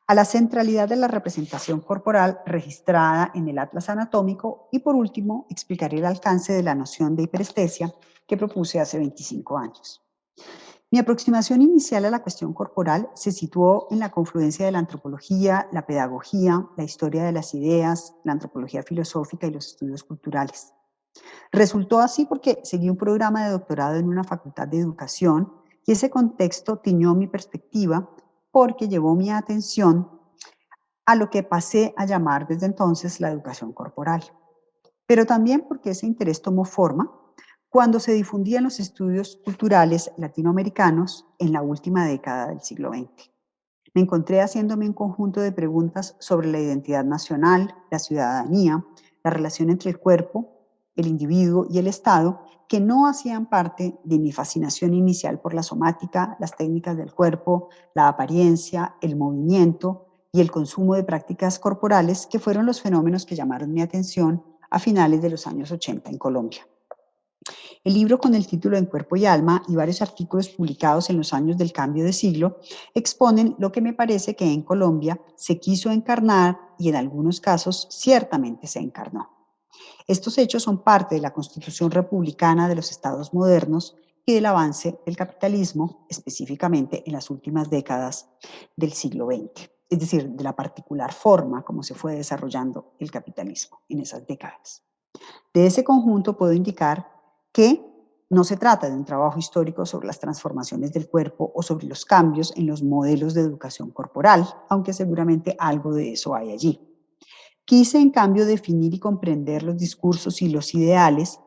a la centralidad de la representación corporal registrada en el atlas anatómico y por último explicaré el alcance de la noción de hiperestesia que propuse hace 25 años. Mi aproximación inicial a la cuestión corporal se situó en la confluencia de la antropología, la pedagogía, la historia de las ideas, la antropología filosófica y los estudios culturales. Resultó así porque seguí un programa de doctorado en una facultad de educación y ese contexto tiñó mi perspectiva porque llevó mi atención a lo que pasé a llamar desde entonces la educación corporal. Pero también porque ese interés tomó forma cuando se difundían los estudios culturales latinoamericanos en la última década del siglo XX. Me encontré haciéndome un conjunto de preguntas sobre la identidad nacional, la ciudadanía, la relación entre el cuerpo, el individuo y el Estado, que no hacían parte de mi fascinación inicial por la somática, las técnicas del cuerpo, la apariencia, el movimiento y el consumo de prácticas corporales, que fueron los fenómenos que llamaron mi atención a finales de los años 80 en Colombia. El libro con el título En Cuerpo y Alma y varios artículos publicados en los años del cambio de siglo exponen lo que me parece que en Colombia se quiso encarnar y en algunos casos ciertamente se encarnó. Estos hechos son parte de la Constitución republicana de los estados modernos y del avance del capitalismo, específicamente en las últimas décadas del siglo XX, es decir, de la particular forma como se fue desarrollando el capitalismo en esas décadas. De ese conjunto puedo indicar que no se trata de un trabajo histórico sobre las transformaciones del cuerpo o sobre los cambios en los modelos de educación corporal, aunque seguramente algo de eso hay allí. Quise, en cambio, definir y comprender los discursos y los ideales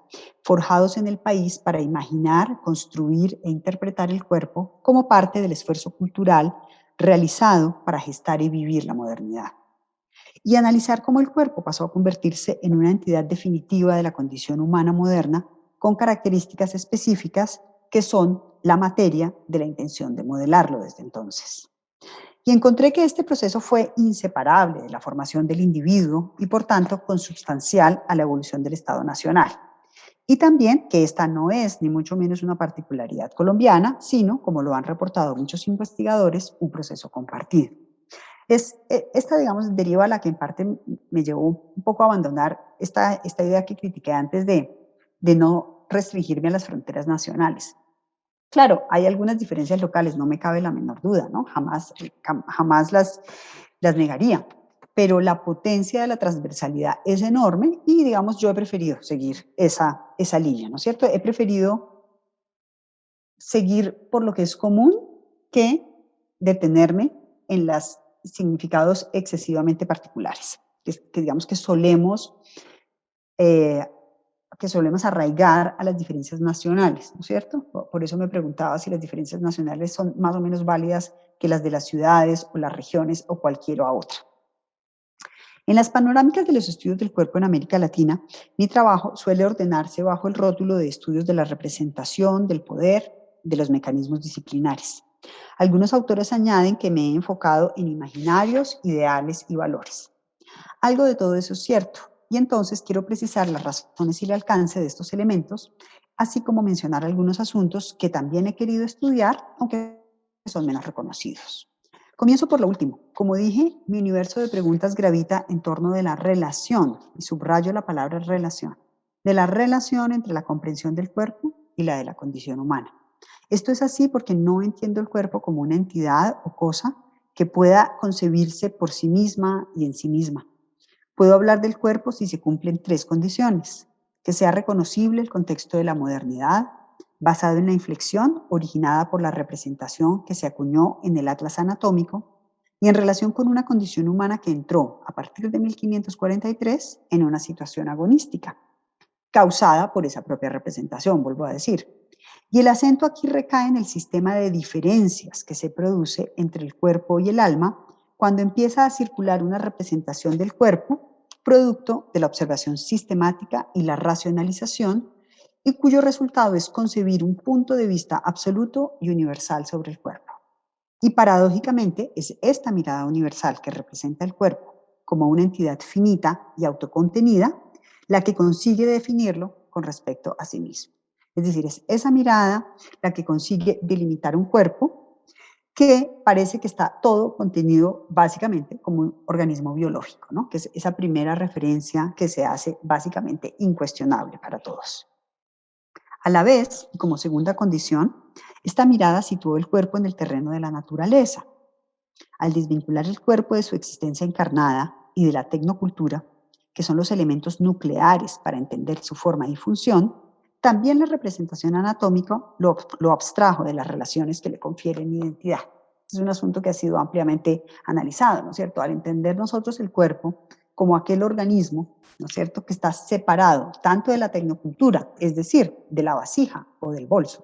forjados en el país para imaginar, construir e interpretar el cuerpo como parte del esfuerzo cultural realizado para gestar y vivir la modernidad. Y analizar cómo el cuerpo pasó a convertirse en una entidad definitiva de la condición humana moderna con características específicas que son la materia de la intención de modelarlo desde entonces. Y encontré que este proceso fue inseparable de la formación del individuo y por tanto consubstancial a la evolución del Estado Nacional. Y también que esta no es ni mucho menos una particularidad colombiana, sino, como lo han reportado muchos investigadores, un proceso compartido. Esta, digamos, deriva a la que en parte me llevó un poco a abandonar esta idea que critiqué antes de no restringirme a las fronteras nacionales. Claro, hay algunas diferencias locales, no me cabe la menor duda, ¿no? Jamás las negaría, pero la potencia de la transversalidad es enorme y, digamos, yo he preferido seguir esa línea, ¿no es cierto? He preferido seguir por lo que es común que detenerme en los significados excesivamente particulares, que digamos que solemos arraigar a las diferencias nacionales, ¿no es cierto? Por eso me preguntaba si las diferencias nacionales son más o menos válidas que las de las ciudades o las regiones o cualquier otra. En las panorámicas de los estudios del cuerpo en América Latina, mi trabajo suele ordenarse bajo el rótulo de estudios de la representación, del poder, de los mecanismos disciplinares. Algunos autores añaden que me he enfocado en imaginarios, ideales y valores. Algo de todo eso es cierto, y entonces quiero precisar las razones y el alcance de estos elementos, así como mencionar algunos asuntos que también he querido estudiar, aunque son menos reconocidos. Comienzo por lo último. Como dije, mi universo de preguntas gravita en torno de la relación, y subrayo la palabra relación, de la relación entre la comprensión del cuerpo y la de la condición humana. Esto es así porque no entiendo el cuerpo como una entidad o cosa que pueda concebirse por sí misma y en sí misma. Puedo hablar del cuerpo si se cumplen tres condiciones: que sea reconocible el contexto de la modernidad, basado en la inflexión originada por la representación que se acuñó en el Atlas Anatómico y en relación con una condición humana que entró a partir de 1543 en una situación agonística, causada por esa propia representación, vuelvo a decir. Y el acento aquí recae en el sistema de diferencias que se produce entre el cuerpo y el alma cuando empieza a circular una representación del cuerpo, producto de la observación sistemática y la racionalización, y cuyo resultado es concebir un punto de vista absoluto y universal sobre el cuerpo. Y paradójicamente es esta mirada universal que representa el cuerpo como una entidad finita y autocontenida la que consigue definirlo con respecto a sí mismo. Es Es decir, es esa mirada la que consigue delimitar un cuerpo que parece que está todo contenido básicamente como un organismo biológico, ¿no? Que es esa primera referencia que se hace básicamente incuestionable para todos. A la vez, y como segunda condición, esta mirada situó el cuerpo en el terreno de la naturaleza. Al desvincular el cuerpo de su existencia encarnada y de la tecnocultura, que son los elementos nucleares para entender su forma y función, también la representación anatómica lo abstrajo de las relaciones que le confieren identidad. Es un asunto que ha sido ampliamente analizado, ¿no es cierto? Al entender nosotros el cuerpo como aquel organismo, ¿no es cierto?, que está separado tanto de la tecnocultura, es decir, de la vasija o del bolso,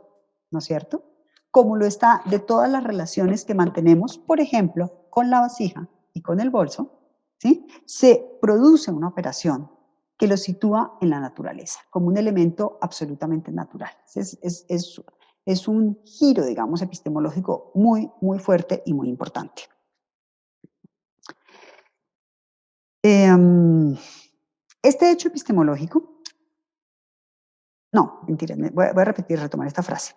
¿no es cierto?, como lo está de todas las relaciones que mantenemos, por ejemplo, con la vasija y con el bolso, ¿sí? Se produce una operación que lo sitúa en la naturaleza, como un elemento absolutamente natural. Es un giro, digamos, epistemológico muy, muy fuerte y muy importante. Este hecho epistemológico, no, mentira, voy a repetir, retomar esta frase.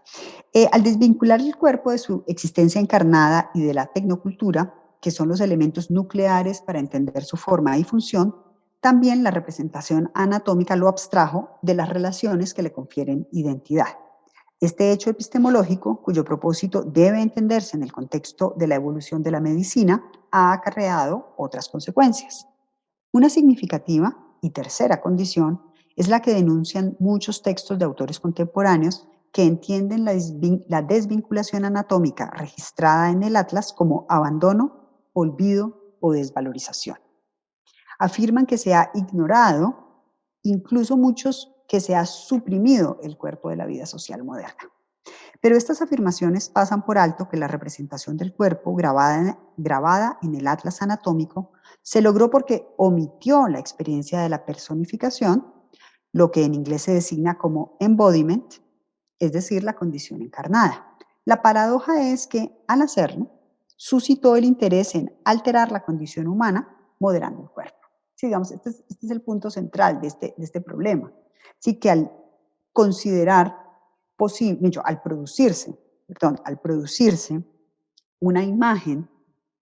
Al desvincular el cuerpo de su existencia encarnada y de la tecnocultura, que son los elementos nucleares para entender su forma y función, también la representación anatómica lo abstrajo de las relaciones que le confieren identidad. Este hecho epistemológico, cuyo propósito debe entenderse en el contexto de la evolución de la medicina, ha acarreado otras consecuencias. Una significativa y tercera condición es la que denuncian muchos textos de autores contemporáneos que entienden la desvinculación anatómica registrada en el Atlas como abandono, olvido o desvalorización. Afirman que se ha ignorado, incluso muchos que se ha suprimido el cuerpo de la vida social moderna. Pero estas afirmaciones pasan por alto que la representación del cuerpo grabada en el Atlas anatómico se logró porque omitió la experiencia de la personificación, lo que en inglés se designa como embodiment, es decir, la condición encarnada. La paradoja es que, al hacerlo, suscitó el interés en alterar la condición humana moderando el cuerpo. Sí, digamos, este es el punto central de este problema. Sí, que al considerar posible, al producirse una imagen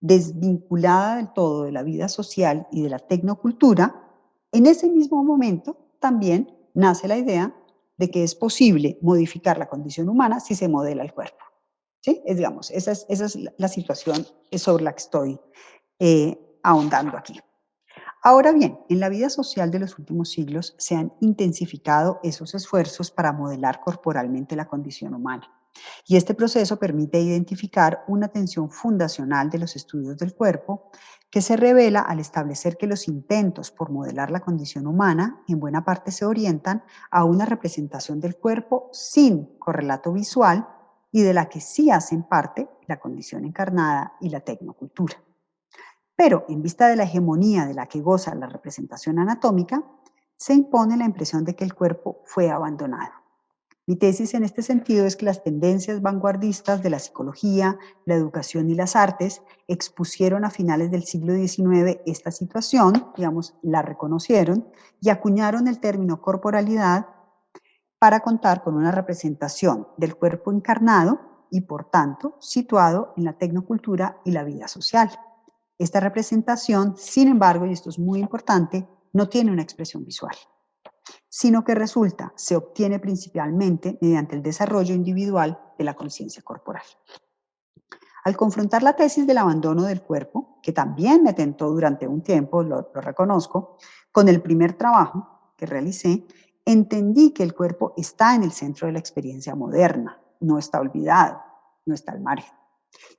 desvinculada del todo de la vida social y de la tecnocultura, en ese mismo momento también nace la idea de que es posible modificar la condición humana si se modela el cuerpo. ¿Sí? Digamos, esa es la situación sobre la que estoy ahondando aquí. Ahora bien, en la vida social de los últimos siglos se han intensificado esos esfuerzos para modelar corporalmente la condición humana. Y este proceso permite identificar una tensión fundacional de los estudios del cuerpo que se revela al establecer que los intentos por modelar la condición humana en buena parte se orientan a una representación del cuerpo sin correlato visual y de la que sí hacen parte la condición encarnada y la tecnocultura. Pero en vista de la hegemonía de la que goza la representación anatómica, se impone la impresión de que el cuerpo fue abandonado. Mi tesis en este sentido es que las tendencias vanguardistas de la psicología, la educación y las artes expusieron a finales del siglo XIX esta situación, digamos, la reconocieron y acuñaron el término corporalidad para contar con una representación del cuerpo encarnado y, por tanto, situado en la tecnocultura y la vida social. Esta representación, sin embargo, y esto es muy importante, no tiene una expresión visual, sino que se obtiene principalmente mediante el desarrollo individual de la conciencia corporal. Al confrontar la tesis del abandono del cuerpo, que también me tentó durante un tiempo, lo reconozco, con el primer trabajo que realicé, entendí que el cuerpo está en el centro de la experiencia moderna, no está olvidado, no está al margen.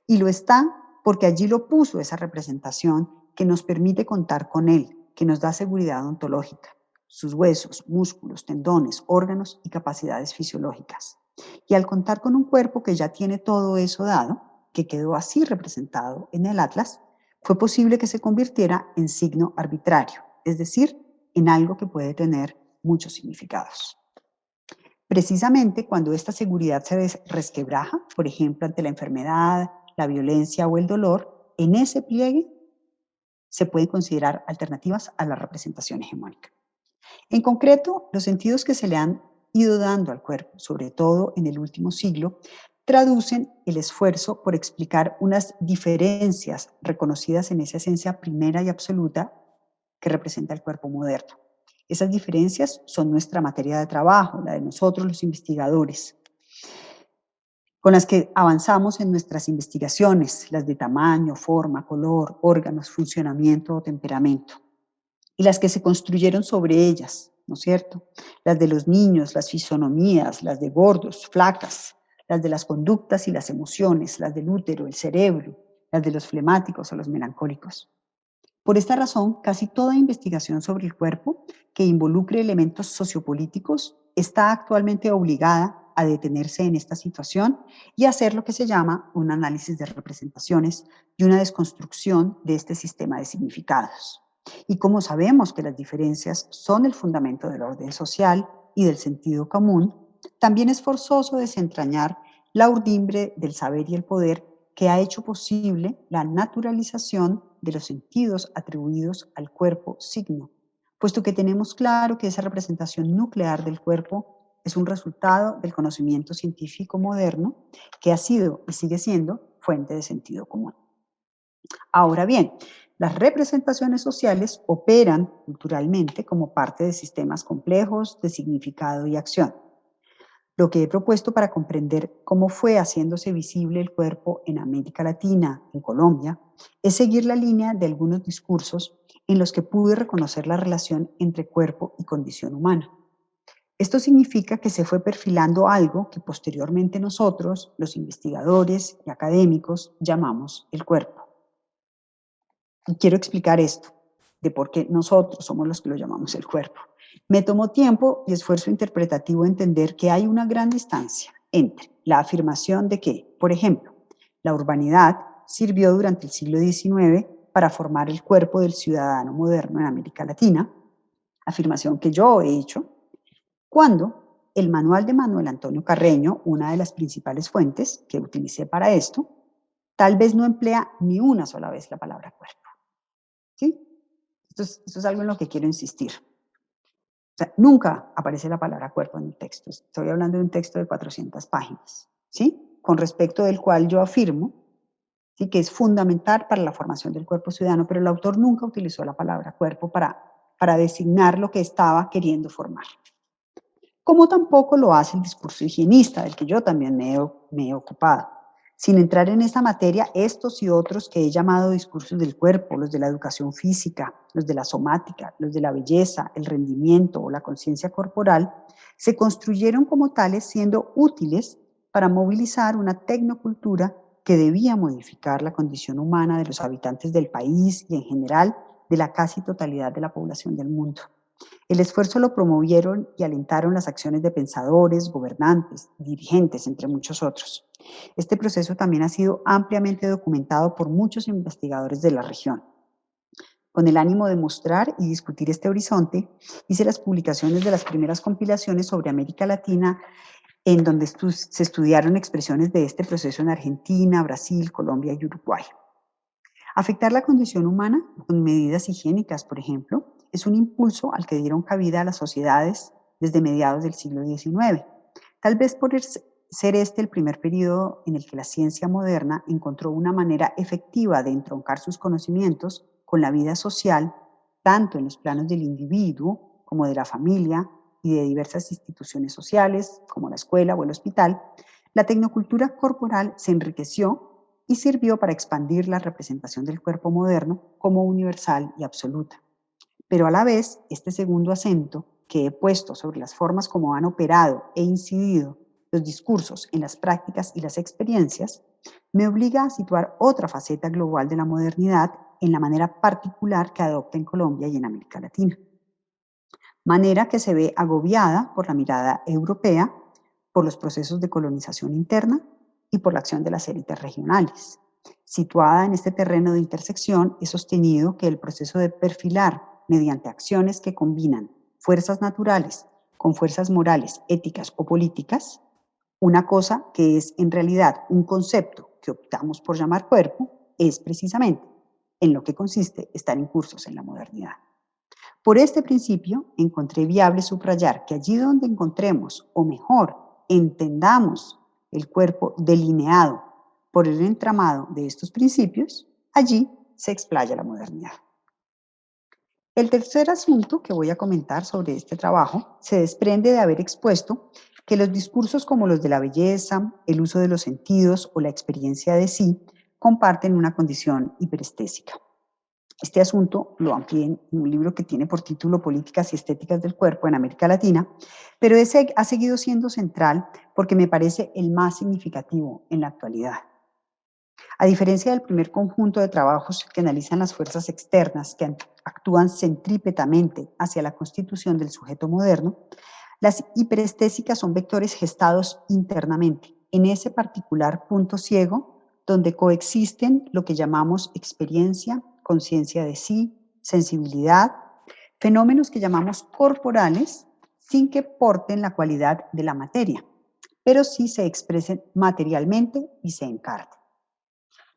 Y lo está porque allí lo puso esa representación que nos permite contar con él, que nos da seguridad ontológica, sus huesos, músculos, tendones, órganos y capacidades fisiológicas. Y al contar con un cuerpo que ya tiene todo eso dado, que quedó así representado en el Atlas, fue posible que se convirtiera en signo arbitrario, es decir, en algo que puede tener muchos significados. Precisamente cuando esta seguridad se resquebraja, por ejemplo, ante la enfermedad, la violencia o el dolor, en ese pliegue se pueden considerar alternativas a la representación hegemónica. En concreto, los sentidos que se le han ido dando al cuerpo, sobre todo en el último siglo, traducen el esfuerzo por explicar unas diferencias reconocidas en esa esencia primera y absoluta que representa el cuerpo moderno. Esas diferencias son nuestra materia de trabajo, la de nosotros los investigadores, con las que avanzamos en nuestras investigaciones, las de tamaño, forma, color, órganos, funcionamiento o temperamento, y las que se construyeron sobre ellas, ¿no es cierto? Las de los niños, las fisonomías, las de gordos, flacas, las de las conductas y las emociones, las del útero, el cerebro, las de los flemáticos o los melancólicos. Por esta razón, casi toda investigación sobre el cuerpo que involucre elementos sociopolíticos está actualmente obligada a detenerse en esta situación y hacer lo que se llama un análisis de representaciones y una desconstrucción de este sistema de significados. Y como sabemos que las diferencias son el fundamento del orden social y del sentido común, también es forzoso desentrañar la urdimbre del saber y el poder que ha hecho posible la naturalización de los sentidos atribuidos al cuerpo signo, puesto que tenemos claro que esa representación nuclear del cuerpo es un resultado del conocimiento científico moderno que ha sido y sigue siendo fuente de sentido común. Ahora bien, las representaciones sociales operan culturalmente como parte de sistemas complejos de significado y acción. Lo que he propuesto para comprender cómo fue haciéndose visible el cuerpo en América Latina, en Colombia, es seguir la línea de algunos discursos en los que pude reconocer la relación entre cuerpo y condición humana. Esto significa que se fue perfilando algo que posteriormente nosotros, los investigadores y académicos, llamamos el cuerpo. Y quiero explicar esto, de por qué nosotros somos los que lo llamamos el cuerpo. Me tomó tiempo y esfuerzo interpretativo entender que hay una gran distancia entre la afirmación de que, por ejemplo, la urbanidad sirvió durante el siglo XIX para formar el cuerpo del ciudadano moderno en América Latina, afirmación que yo he hecho, cuando el manual de Manuel Antonio Carreño, una de las principales fuentes que utilicé para esto, tal vez no emplea ni una sola vez la palabra cuerpo. ¿Sí? Esto es algo en lo que quiero insistir. O sea, nunca aparece la palabra cuerpo en el texto. Estoy hablando de un texto de 400 páginas, ¿sí? Con respecto del cual yo afirmo, ¿sí?, que es fundamental para la formación del cuerpo ciudadano, pero el autor nunca utilizó la palabra cuerpo para designar lo que estaba queriendo formar. Como tampoco lo hace el discurso higienista, del que yo también me he ocupado. Sin entrar en esta materia, estos y otros que he llamado discursos del cuerpo, los de la educación física, los de la somática, los de la belleza, el rendimiento o la conciencia corporal, se construyeron como tales siendo útiles para movilizar una tecnocultura que debía modificar la condición humana de los habitantes del país y en general de la casi totalidad de la población del mundo. El esfuerzo lo promovieron y alentaron las acciones de pensadores, gobernantes, dirigentes, entre muchos otros. Este proceso también ha sido ampliamente documentado por muchos investigadores de la región. Con el ánimo de mostrar y discutir este horizonte, hice las publicaciones de las primeras compilaciones sobre América Latina, en donde se estudiaron expresiones de este proceso en Argentina, Brasil, Colombia y Uruguay. Afectar la condición humana con medidas higiénicas, por ejemplo, es un impulso al que dieron cabida a las sociedades desde mediados del siglo XIX. Tal vez por ser este el primer periodo en el que la ciencia moderna encontró una manera efectiva de entroncar sus conocimientos con la vida social, tanto en los planos del individuo como de la familia y de diversas instituciones sociales, como la escuela o el hospital, la tecnocultura corporal se enriqueció y sirvió para expandir la representación del cuerpo moderno como universal y absoluta. Pero a la vez, este segundo acento que he puesto sobre las formas como han operado e incidido los discursos en las prácticas y las experiencias, me obliga a situar otra faceta global de la modernidad en la manera particular que adopta en Colombia y en América Latina. Manera que se ve agobiada por la mirada europea, por los procesos de colonización interna y por la acción de las élites regionales. Situada en este terreno de intersección, he sostenido que el proceso de perfilar mediante acciones que combinan fuerzas naturales con fuerzas morales, éticas o políticas, una cosa que es en realidad un concepto que optamos por llamar cuerpo, es precisamente en lo que consiste estar incursos en la modernidad. Por este principio, encontré viable subrayar que allí donde encontremos, o mejor, entendamos el cuerpo delineado por el entramado de estos principios, allí se explaya la modernidad. El tercer asunto que voy a comentar sobre este trabajo se desprende de haber expuesto que los discursos como los de la belleza, el uso de los sentidos o la experiencia de sí comparten una condición hiperestésica. Este asunto lo amplié en un libro que tiene por título Políticas y Estéticas del Cuerpo en América Latina, pero ese ha seguido siendo central porque me parece el más significativo en la actualidad. A diferencia del primer conjunto de trabajos que analizan las fuerzas externas que actúan centrípetamente hacia la constitución del sujeto moderno, las hiperestésicas son vectores gestados internamente, en ese particular punto ciego donde coexisten lo que llamamos experiencia, conciencia de sí, sensibilidad, fenómenos que llamamos corporales sin que porten la cualidad de la materia, pero sí se expresen materialmente y se encarnen.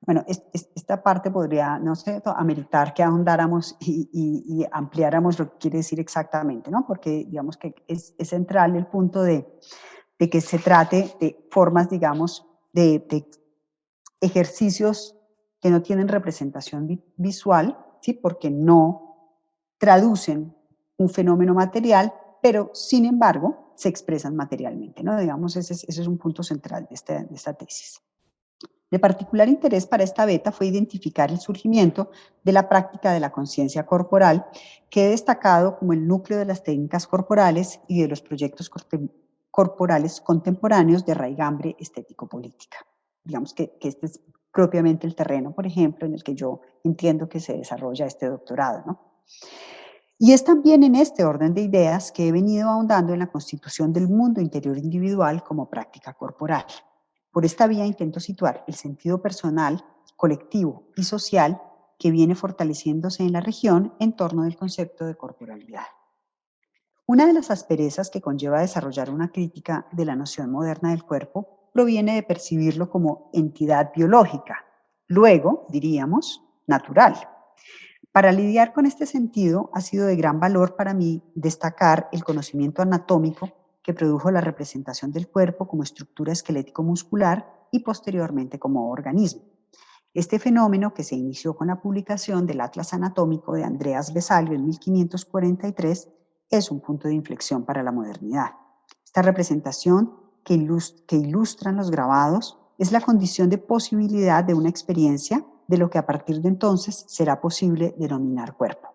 Bueno, esta parte podría, no sé, ameritar que ahondáramos y ampliáramos lo que quiere decir exactamente, ¿no? Porque digamos que es central el punto de que se trate de formas, digamos, de ejercicios que no tienen representación visual, ¿sí? Porque no traducen un fenómeno material, pero sin embargo se expresan materialmente, ¿no? Digamos, ese es un punto central de esta tesis. De particular interés para esta beta fue identificar el surgimiento de la práctica de la conciencia corporal, que he destacado como el núcleo de las técnicas corporales y de los proyectos corporales contemporáneos de raigambre estético-política. Digamos que este es propiamente el terreno, por ejemplo, en el que yo entiendo que se desarrolla este doctorado, ¿no? Y es también en este orden de ideas que he venido ahondando en la constitución del mundo interior individual como práctica corporal. Por esta vía intento situar el sentido personal, colectivo y social que viene fortaleciéndose en la región en torno del concepto de corporalidad. Una de las asperezas que conlleva desarrollar una crítica de la noción moderna del cuerpo proviene de percibirlo como entidad biológica, luego, diríamos, natural. Para lidiar con este sentido, ha sido de gran valor para mí destacar el conocimiento anatómico que produjo la representación del cuerpo como estructura esquelético-muscular y posteriormente como organismo. Este fenómeno, que se inició con la publicación del Atlas Anatómico de Andreas Vesalio en 1543, es un punto de inflexión para la modernidad. Esta representación que ilustran los grabados es la condición de posibilidad de una experiencia de lo que a partir de entonces será posible denominar cuerpo.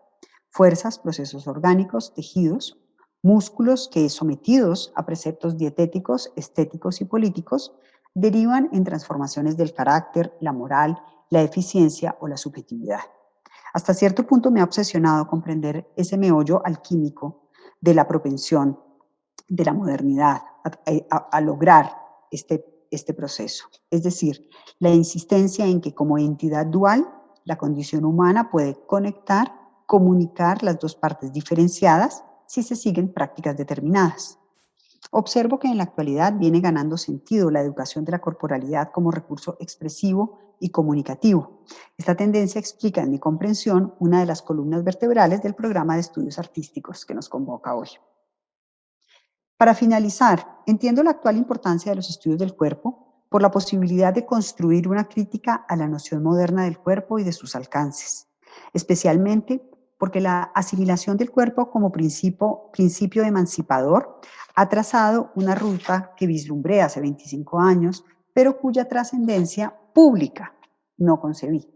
Fuerzas, procesos orgánicos, tejidos, músculos que, sometidos a preceptos dietéticos, estéticos y políticos, derivan en transformaciones del carácter, la moral, la eficiencia o la subjetividad. Hasta cierto punto me ha obsesionado comprender ese meollo alquímico de la propensión de la modernidad a lograr este proceso. Es decir, la insistencia en que como entidad dual, la condición humana puede conectar, comunicar las dos partes diferenciadas si se siguen prácticas determinadas. Observo que en la actualidad viene ganando sentido la educación de la corporalidad como recurso expresivo y comunicativo. Esta tendencia explica en mi comprensión una de las columnas vertebrales del programa de estudios artísticos que nos convoca hoy. Para finalizar, entiendo la actual importancia de los estudios del cuerpo por la posibilidad de construir una crítica a la noción moderna del cuerpo y de sus alcances, especialmente porque la asimilación del cuerpo como principio emancipador ha trazado una ruta que vislumbré hace 25 años, pero cuya trascendencia pública no concebí.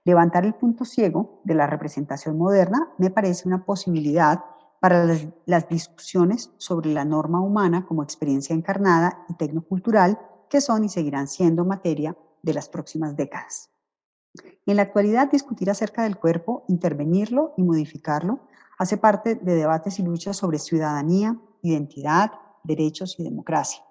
Levantar el punto ciego de la representación moderna me parece una posibilidad para las discusiones sobre la norma humana como experiencia encarnada y tecnocultural que son y seguirán siendo materia de las próximas décadas. En la actualidad, discutir acerca del cuerpo, intervenirlo y modificarlo hace parte de debates y luchas sobre ciudadanía, identidad, derechos y democracia.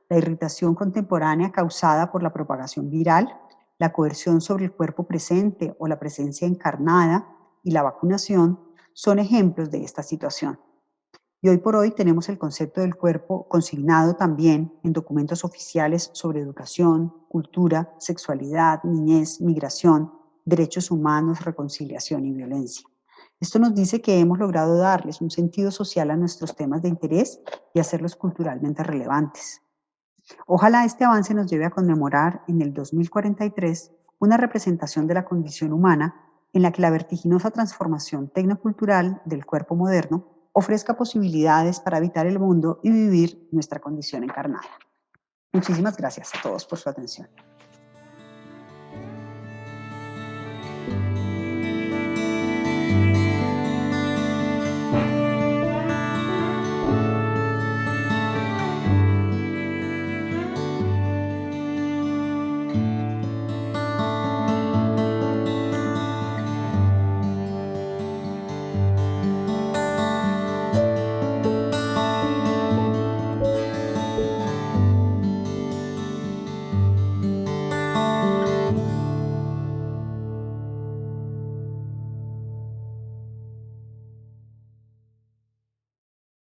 La irritación contemporánea causada por la propagación viral, la coerción sobre el cuerpo presente o la presencia encarnada y la vacunación son ejemplos de esta situación. Y hoy por hoy tenemos el concepto del cuerpo consignado también en documentos oficiales sobre educación, cultura, sexualidad, niñez, migración, derechos humanos, reconciliación y violencia. Esto nos dice que hemos logrado darles un sentido social a nuestros temas de interés y hacerlos culturalmente relevantes. Ojalá este avance nos lleve a conmemorar en el 2043 una representación de la condición humana en la que la vertiginosa transformación tecnocultural del cuerpo moderno ofrezca posibilidades para habitar el mundo y vivir nuestra condición encarnada. Muchísimas gracias a todos por su atención.